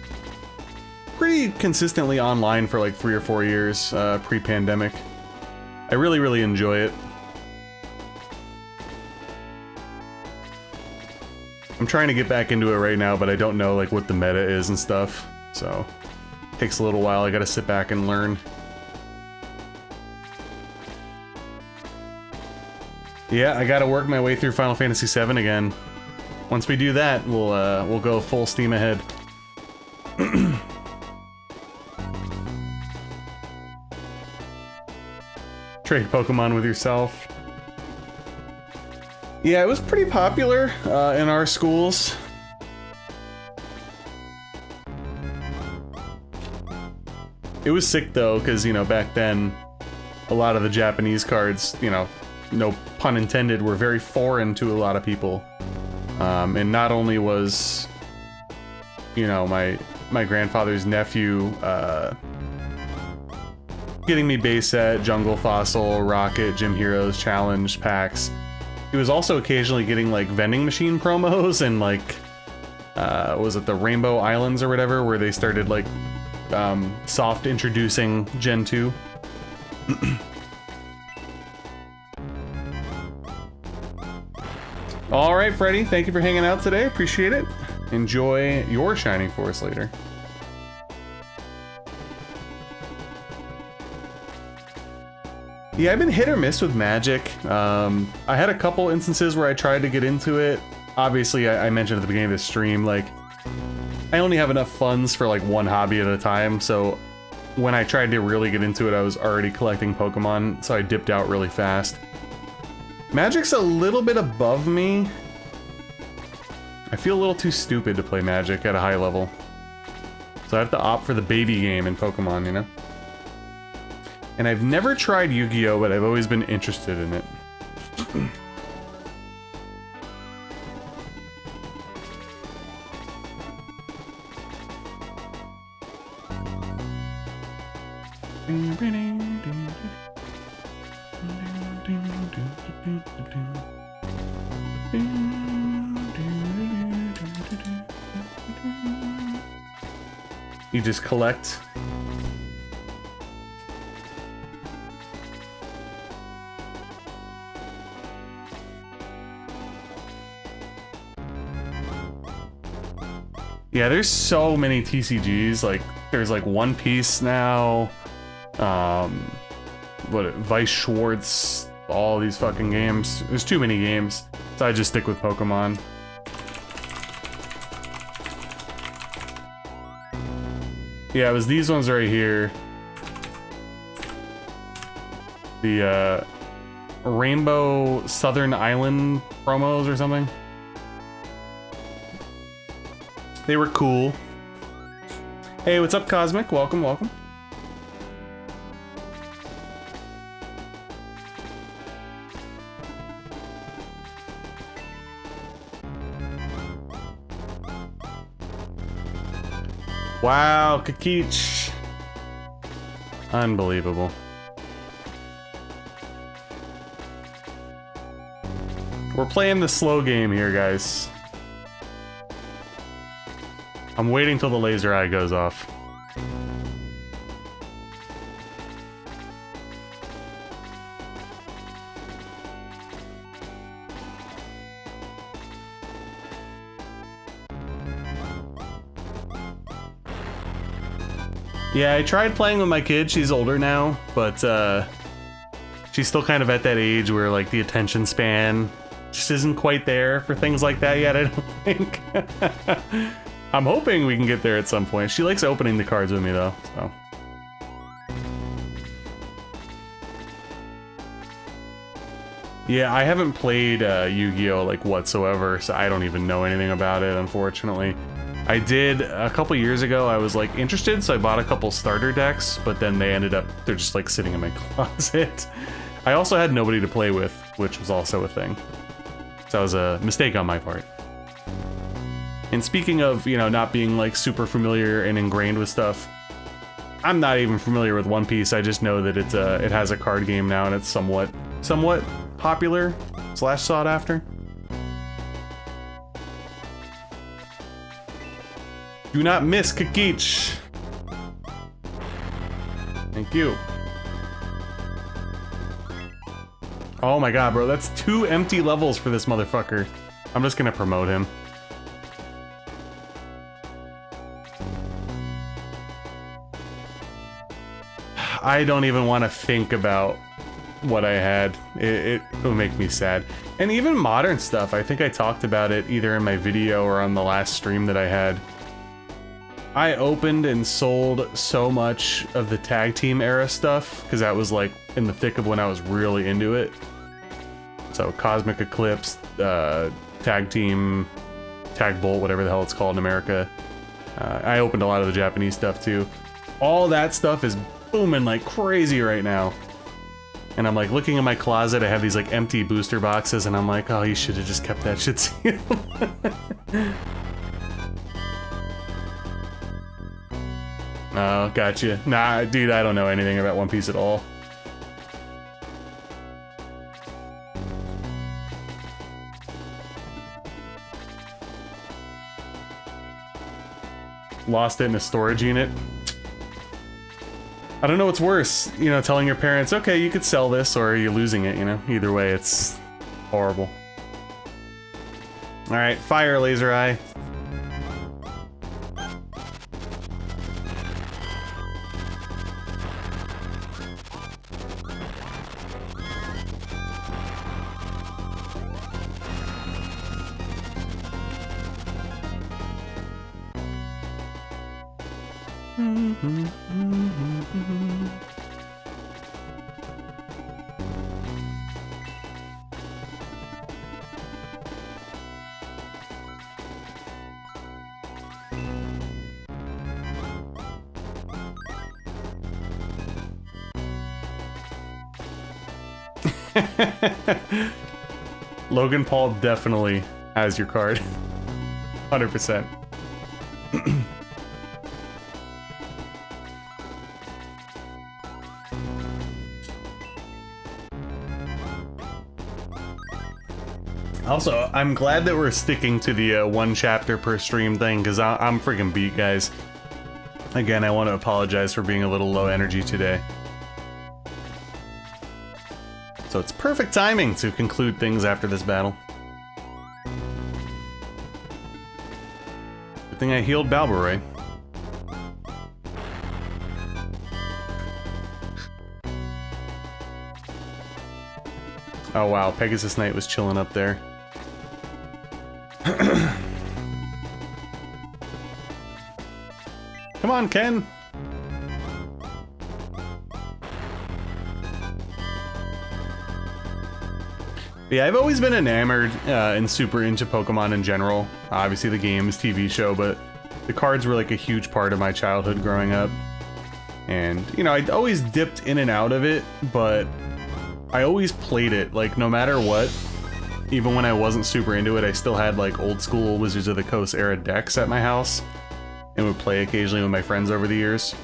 pretty consistently online for like 3 or 4 years, pre-pandemic. I really, really enjoy it. I'm trying to get back into it right now, but I don't know like what the meta is and stuff, so it takes a little while. I gotta sit back and learn. Yeah, I gotta work my way through Final Fantasy VII again. Once we do that, we'll go full steam ahead. Trade Pokemon with yourself. Yeah, it was pretty popular in our schools. It was sick though, because, you know, back then, a lot of the Japanese cards, you know, no pun intended, were very foreign to a lot of people. And not only was, you know, my grandfather's nephew getting me base set, Jungle Fossil, Rocket, Gym Heroes, Challenge packs, he was also occasionally getting like vending machine promos and like, was it the Rainbow Islands or whatever, where they started like soft introducing Gen 2. All right, Freddy, thank you for hanging out today. Appreciate it. Enjoy your Shining Force later. Yeah, I've been hit or miss with Magic. I had a couple instances where I tried to get into it. Obviously, I mentioned at the beginning of the stream, like, I only have enough funds for like one hobby at a time, so when I tried to really get into it, I was already collecting Pokemon, so I dipped out really fast. Magic's a little bit above me. I feel a little too stupid to play Magic at a high level. So I have to opt for the baby game in Pokemon, you know? And I've never tried Yu-Gi-Oh, but I've always been interested in it. You just collect. Yeah, there's so many TCGs. Like, there's like One Piece now. Vice Schwartz, all these fucking games. There's too many games, so I just stick with Pokemon. Yeah, it was these ones right here. The Rainbow Southern Island promos or something. They were cool. Hey, what's up, Cosmic? Welcome, welcome. Wow, Kakich. Unbelievable. We're playing the slow game here, guys. I'm waiting till the laser eye goes off. Yeah, I tried playing with my kid. She's older now, but she's still kind of at that age where like the attention span just isn't quite there for things like that yet, I don't think. I'm hoping we can get there at some point. She likes opening the cards with me though, so. Yeah, I haven't played Yu-Gi-Oh! Like whatsoever, so I don't even know anything about it, unfortunately. I did a couple years ago, I was like interested, so I bought a couple starter decks, but then they're just like sitting in my closet. I also had nobody to play with, which was also a thing. So that was a mistake on my part. And speaking of, you know, not being like super familiar and ingrained with stuff, I'm not even familiar with One Piece. I just know that it has a card game now and it's somewhat popular / sought after. Do not miss Kakich. Thank you. Oh my god, bro, that's 2 empty levels for this motherfucker. I'm just gonna promote him. I don't even want to think about what I had. It will make me sad. And even modern stuff, I think I talked about it either in my video or on the last stream that I had. I opened and sold so much of the tag team era stuff because that was like in the thick of when I was really into it. So Cosmic Eclipse, Tag Team, Tag Bolt, whatever the hell it's called in America. I opened a lot of the Japanese stuff too. All that stuff is booming like crazy right now. And I'm like looking in my closet, I have these like empty booster boxes, and I'm like, oh, you should have just kept that shit sealed. Oh, gotcha. Nah, dude, I don't know anything about One Piece at all. Lost it in a storage unit. I don't know what's worse, you know, telling your parents, okay, you could sell this, or you're losing it, you know? Either way, it's horrible. Alright, fire, laser eye. Logan Paul definitely has your card. 100%. Also, I'm glad that we're sticking to the one chapter per stream thing, because I'm freaking beat, guys. Again, I want to apologize for being a little low energy today. So it's perfect timing to conclude things after this battle. Good thing I healed Balboroy. Oh wow, Pegasus Knight was chilling up there. Come on, Ken! Yeah, I've always been enamored and super into Pokemon in general. Obviously the games, TV show, but the cards were like a huge part of my childhood growing up. And, you know, I'd always dipped in and out of it, but I always played it, like, no matter what. Even when I wasn't super into it, I still had, like, old school Wizards of the Coast era decks at my house. And would play occasionally with my friends over the years.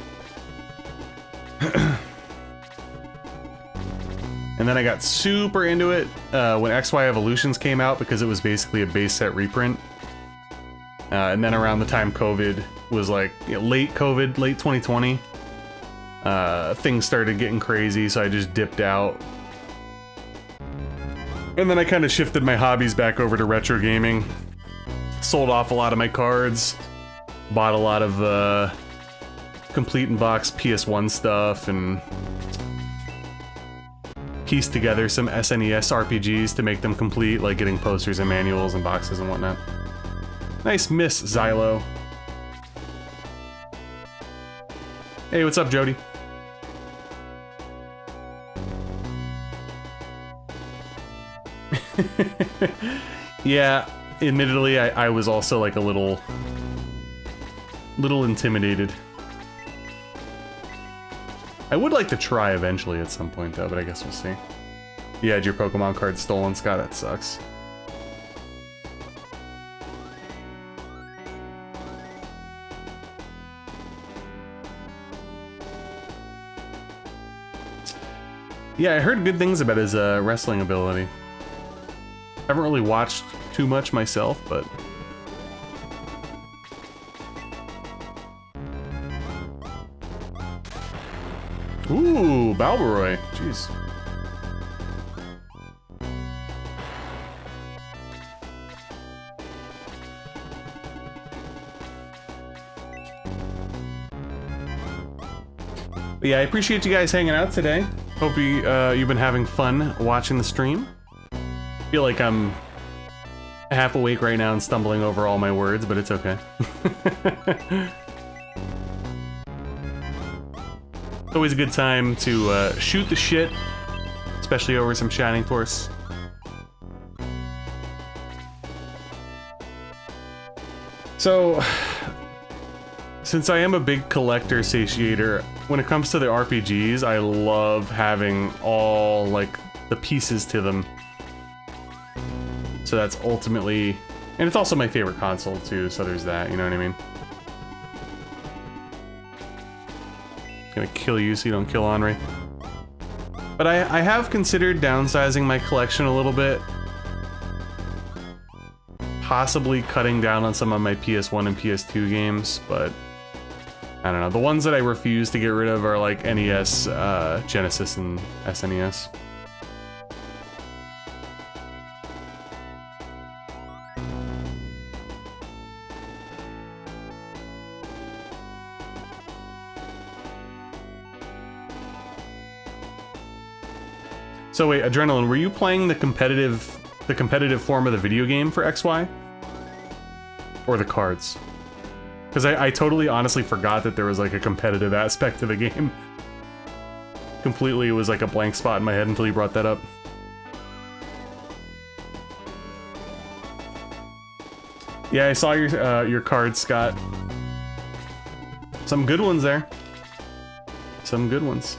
And then I got super into it when XY Evolutions came out, because it was basically a base set reprint. And then around the time COVID was like, you know, late COVID, late 2020, things started getting crazy, so I just dipped out. And then I kind of shifted my hobbies back over to retro gaming. Sold off a lot of my cards. Bought a lot of complete in box PS1 stuff, and pieced together some SNES RPGs to make them complete, like getting posters and manuals and boxes and whatnot. Nice miss, Xylo. Hey, what's up, Jody? Yeah, admittedly, I was also like a little intimidated. I would like to try eventually at some point though, but I guess we'll see. You had your Pokemon card stolen, Scott, that sucks. Yeah, I heard good things about his wrestling ability. Haven't really watched too much myself, but... Ooh, Balboroy. Jeez. But yeah, I appreciate you guys hanging out today. Hope you've been having fun watching the stream. I feel like I'm half awake right now and stumbling over all my words, but it's okay. It's always a good time to shoot the shit, especially over some Shining Force. So, Since I am a big collector satiator, when it comes to the RPGs, I love having all, like, the pieces to them. So that's ultimately... And it's also my favorite console, too, so there's that, you know what I mean? Gonna kill you so you don't kill Henri. But I have considered downsizing my collection a little bit. Possibly cutting down on some of my PS1 and PS2 games, but... I don't know. The ones that I refuse to get rid of are like NES, Genesis, and SNES. So wait, Adrenaline, were you playing the competitive form of the video game for XY? Or the cards? Because I totally honestly forgot that there was like a competitive aspect to the game. Completely, it was like a blank spot in my head until you brought that up. Yeah, I saw your cards, Scott. Some good ones there. Some good ones.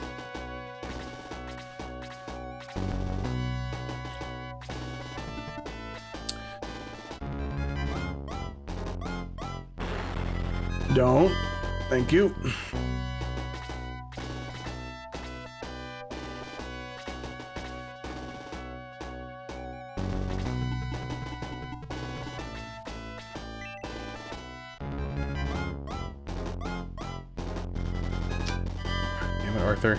Don't. Thank you. Damn it, Arthur.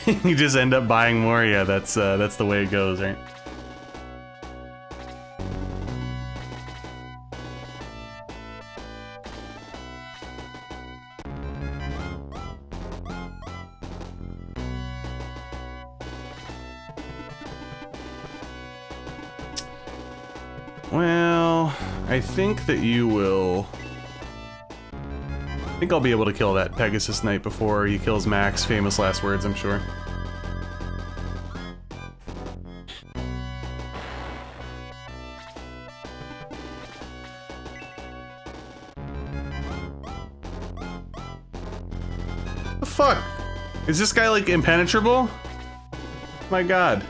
You just end up buying more. Yeah, that's the way it goes, right? Well, I think that you will... I think I'll be able to kill that Pegasus Knight before he kills Max. Famous last words, I'm sure. The fuck? Is this guy, like, impenetrable? My god.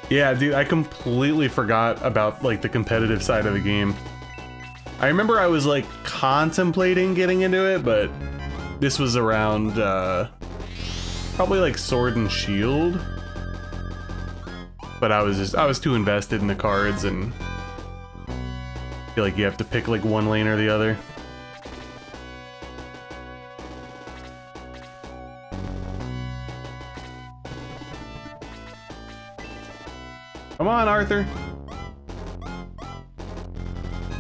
Yeah, dude, I completely forgot about, like, the competitive side of the game. I remember I was, like, contemplating getting into it, but this was around, probably, like, Sword and Shield. But I was too invested in the cards, and I feel like you have to pick, like, one lane or the other. Come on, Arthur.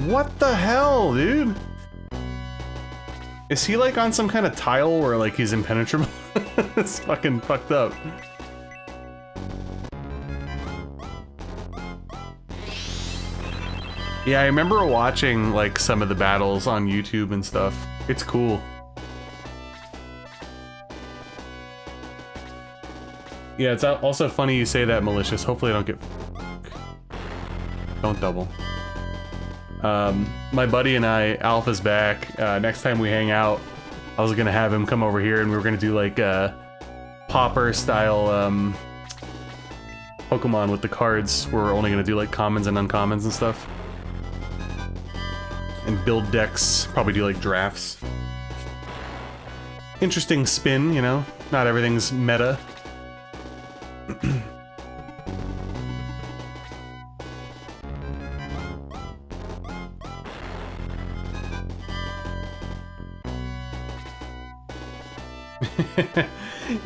What the hell, dude? Is he like on some kind of tile where like he's impenetrable? It's fucking fucked up. Yeah, I remember watching like some of the battles on YouTube and stuff. It's cool. Yeah, it's also funny you say that, Malicious. Hopefully I don't get... Don't double. My buddy and I, Alpha's back. Next time we hang out, I was gonna have him come over here and we were gonna do like Popper style Pokemon with the cards. Where we're only gonna do like commons and uncommons and stuff. And build decks, probably do like drafts. Interesting spin, you know? Not everything's meta.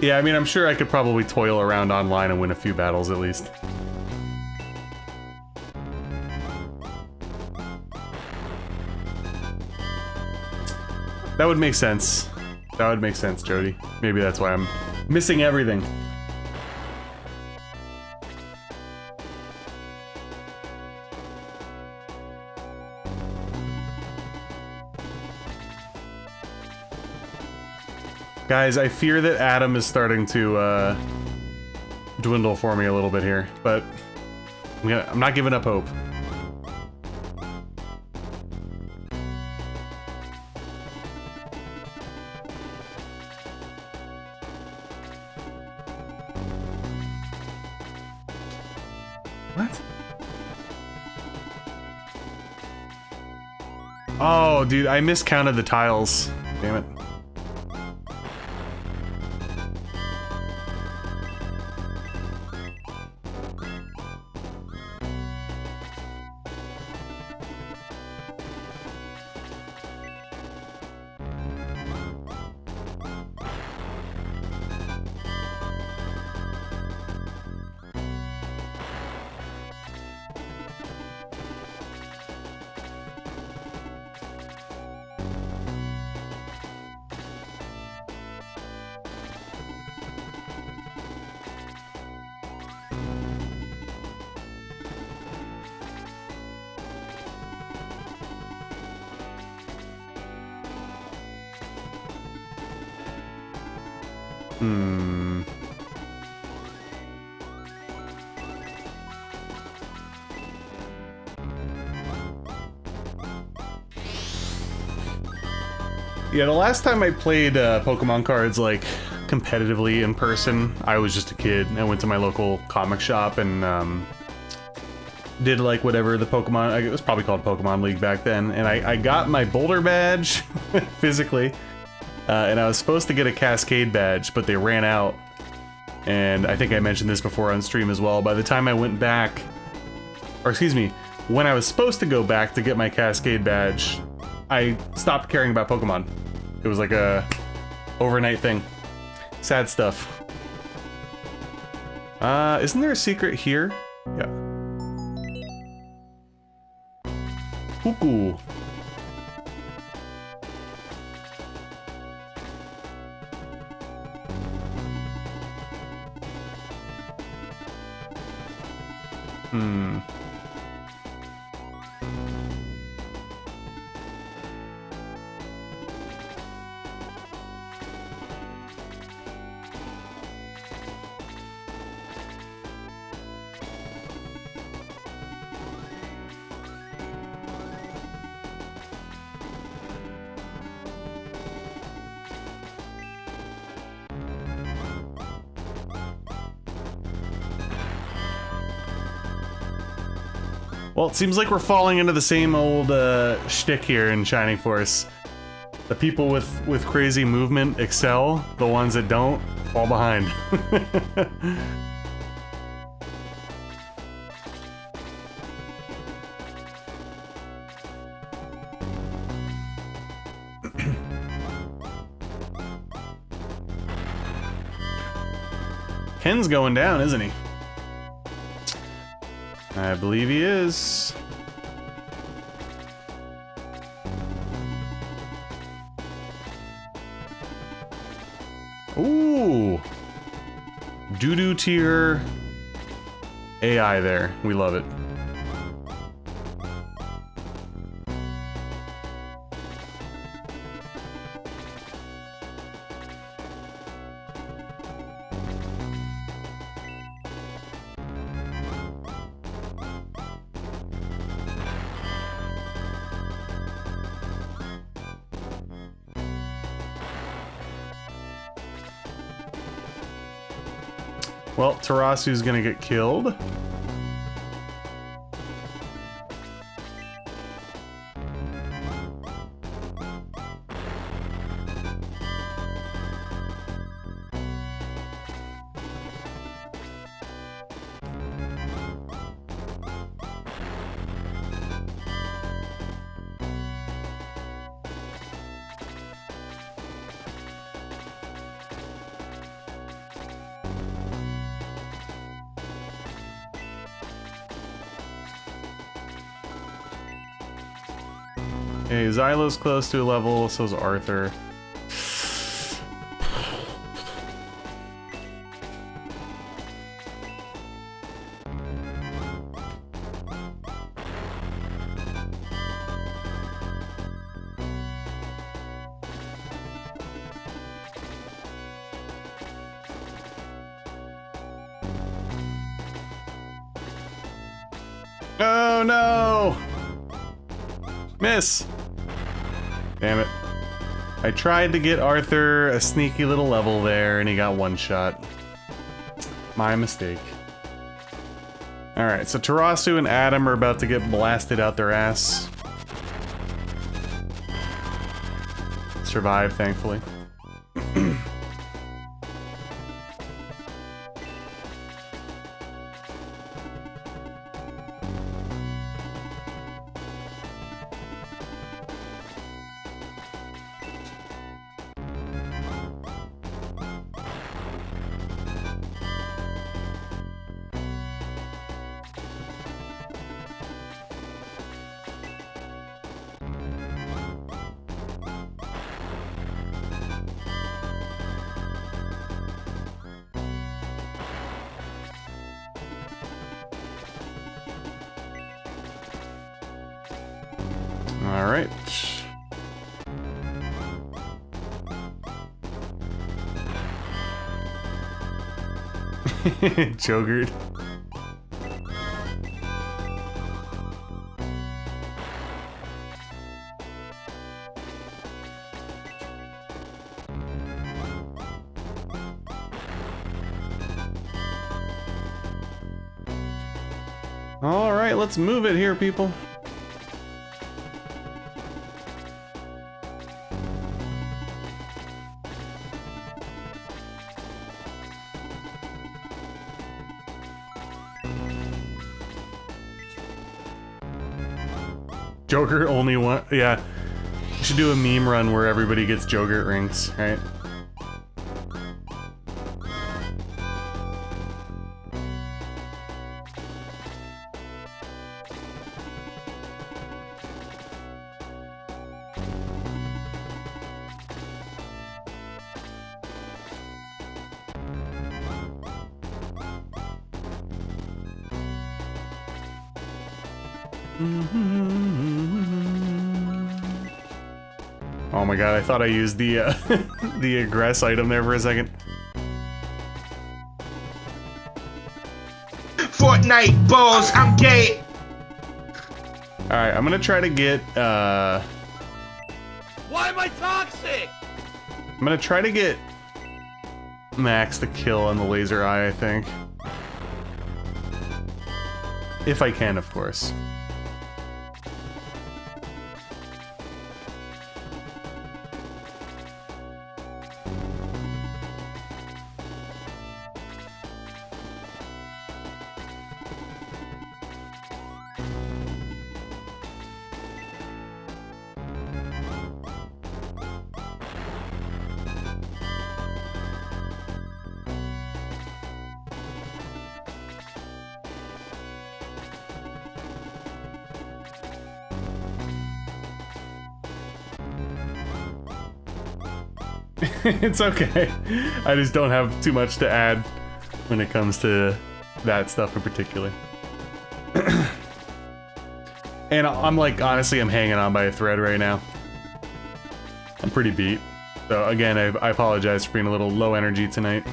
Yeah, I mean, I'm sure I could probably toil around online and win a few battles at least. That would make sense. That would make sense, Jody. Maybe that's why I'm missing everything. Guys, I fear that Adam is starting to dwindle for me a little bit here, but I'm not giving up hope. What? Oh, dude, I miscounted the tiles. Damn it. Yeah, the last time I played Pokemon cards, like, competitively in person, I was just a kid. I went to my local comic shop and did, like, whatever the Pokemon... It was probably called Pokemon League back then. And I got my Boulder badge, physically. And I was supposed to get a Cascade badge, but they ran out. And I think I mentioned this before on stream as well. By the time I went back... Or, excuse me, when I was supposed to go back to get my Cascade badge, I stopped caring about Pokemon. It was like a overnight thing. Sad stuff. Isn't there a secret here? Yeah. Cuckoo. Well, it seems like we're falling into the same old shtick here in Shining Force. The people with crazy movement excel, the ones that don't fall behind. Ken's going down, isn't he? I believe he is. Ooh. Doo-doo tier AI there. We love it. Well, Tarasu's gonna get killed. Okay, Xylo's close to a level, so's Arthur. Oh no! Miss! Damn it. I tried to get Arthur a sneaky little level there and he got one shot. My mistake. Alright, so Tarasu and Adam are about to get blasted out their ass. Survive, thankfully. Alright. Jogurt. Alright, let's move it here, people. Joker only one. Yeah. You should do a meme run where everybody gets Joker rings, right? Oh my god, I thought I used the the aggress item there for a second. Fortnite balls, I'm gay. Alright, I'm gonna try to get Why am I toxic? I'm gonna try to get Max the kill on the laser eye, I think. If I can, of course. It's okay. I just don't have too much to add when it comes to that stuff in particular. And I'm like, honestly, I'm hanging on by a thread right now. I'm pretty beat. So again, I apologize for being a little low energy tonight.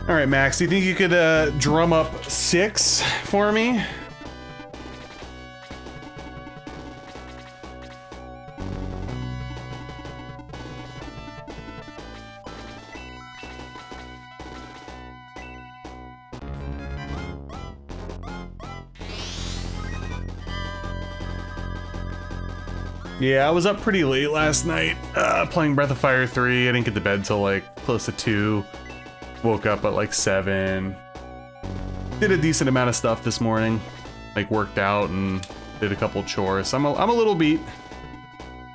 Alright, Max, do you think you could drum up 6 for me? Yeah, I was up pretty late last night playing Breath of Fire 3. I didn't get to bed till like close to 2. Woke up at like 7. Did a decent amount of stuff this morning. Like worked out and did a couple chores. I'm a little beat.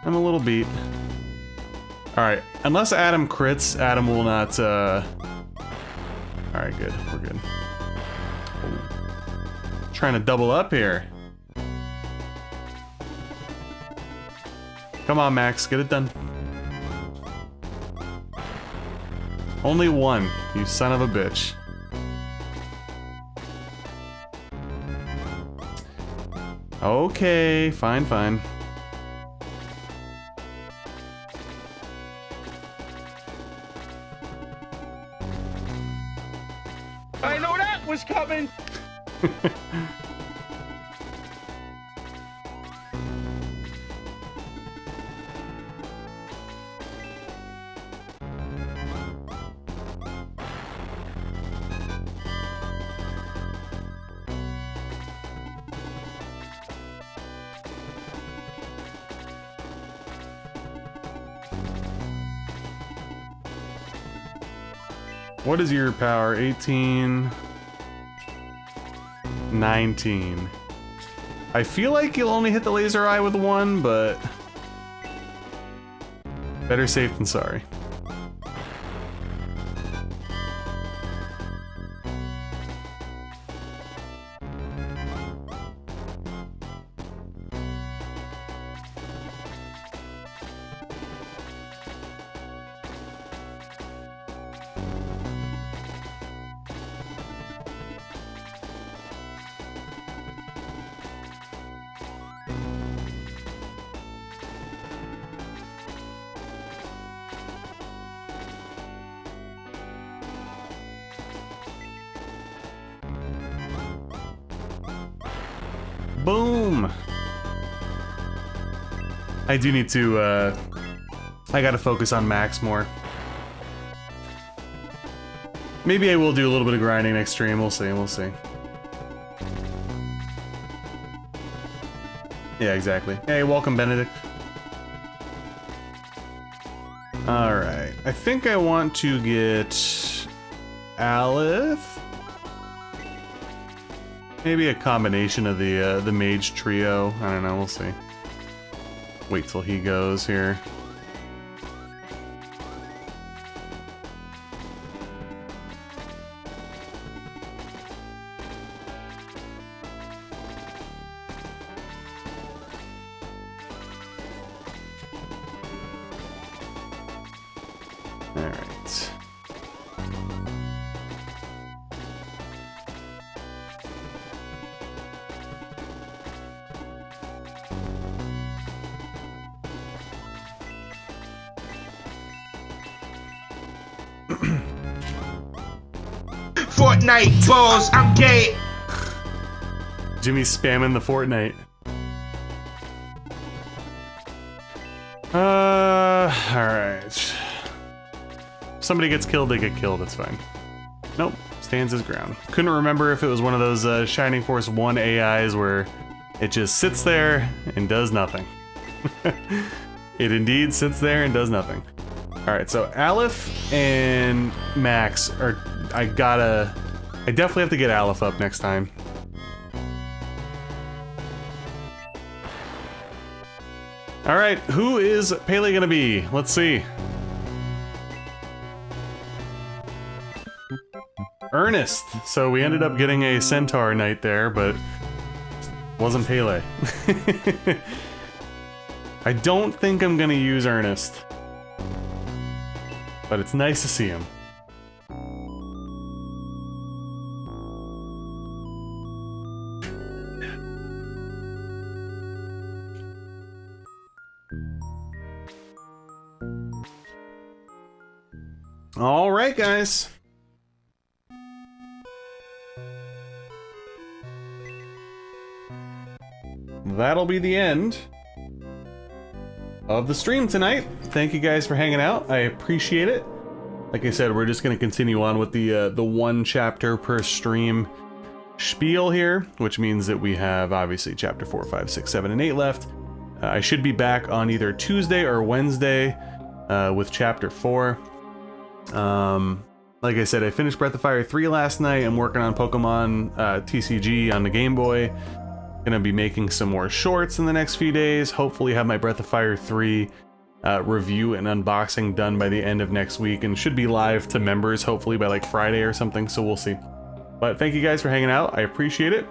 I'm a little beat. Alright, unless Adam crits, Adam will not Alright, good. We're good. Oh. Trying to double up here. Come on, Max, get it done. Only 1, you son of a bitch. Okay, fine, fine. I know that was coming. What is your power? 18... 19. I feel like you'll only hit the laser eye with one, but... better safe than sorry. Boom! I do need to, I gotta focus on Max more. Maybe I will do a little bit of grinding next stream, we'll see, we'll see. Yeah, exactly. Hey, welcome, Benedict. Alright, I think I want to get... Aleph? Maybe a combination of the mage trio. I don't know, we'll see. Wait till he goes here. All right. Fortnite balls, I'm gay. Jimmy's spamming the Fortnite. Alright. Somebody gets killed, they get killed, it's fine. Nope, stands his ground. Couldn't remember if it was one of those Shining Force 1 AIs where it just sits there and does nothing. It indeed sits there and does nothing. Alright, so Aleph and Max are... I definitely have to get Aleph up next time. Alright, who is Pele gonna be? Let's see. Ernest. So we ended up getting a Centaur Knight there, but wasn't Pele. I don't think I'm gonna use Ernest. But it's nice to see him. All right, guys. That'll be the end of the stream tonight. Thank you guys for hanging out. I appreciate it. Like I said, we're just going to continue on with the one chapter per stream spiel here, which means that we have obviously chapter 4, 5, 6, 7, and 8 left. I should be back on either Tuesday or Wednesday with chapter 4. Like I said, I finished Breath of Fire 3 last night. I'm working on Pokemon TCG on the Game Boy. Gonna be making some more shorts in the next few days. Hopefully have my Breath of Fire 3 review and unboxing done by the end of next week, and should be live to members hopefully by like Friday or something, so we'll see. But thank you guys for hanging out. I appreciate it.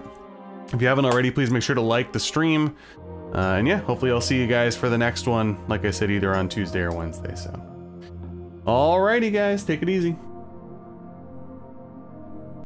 If you haven't already, please make sure to like the stream. And yeah, hopefully I'll see you guys for the next one, like I said, either on Tuesday or Wednesday. So, alrighty guys, take it easy.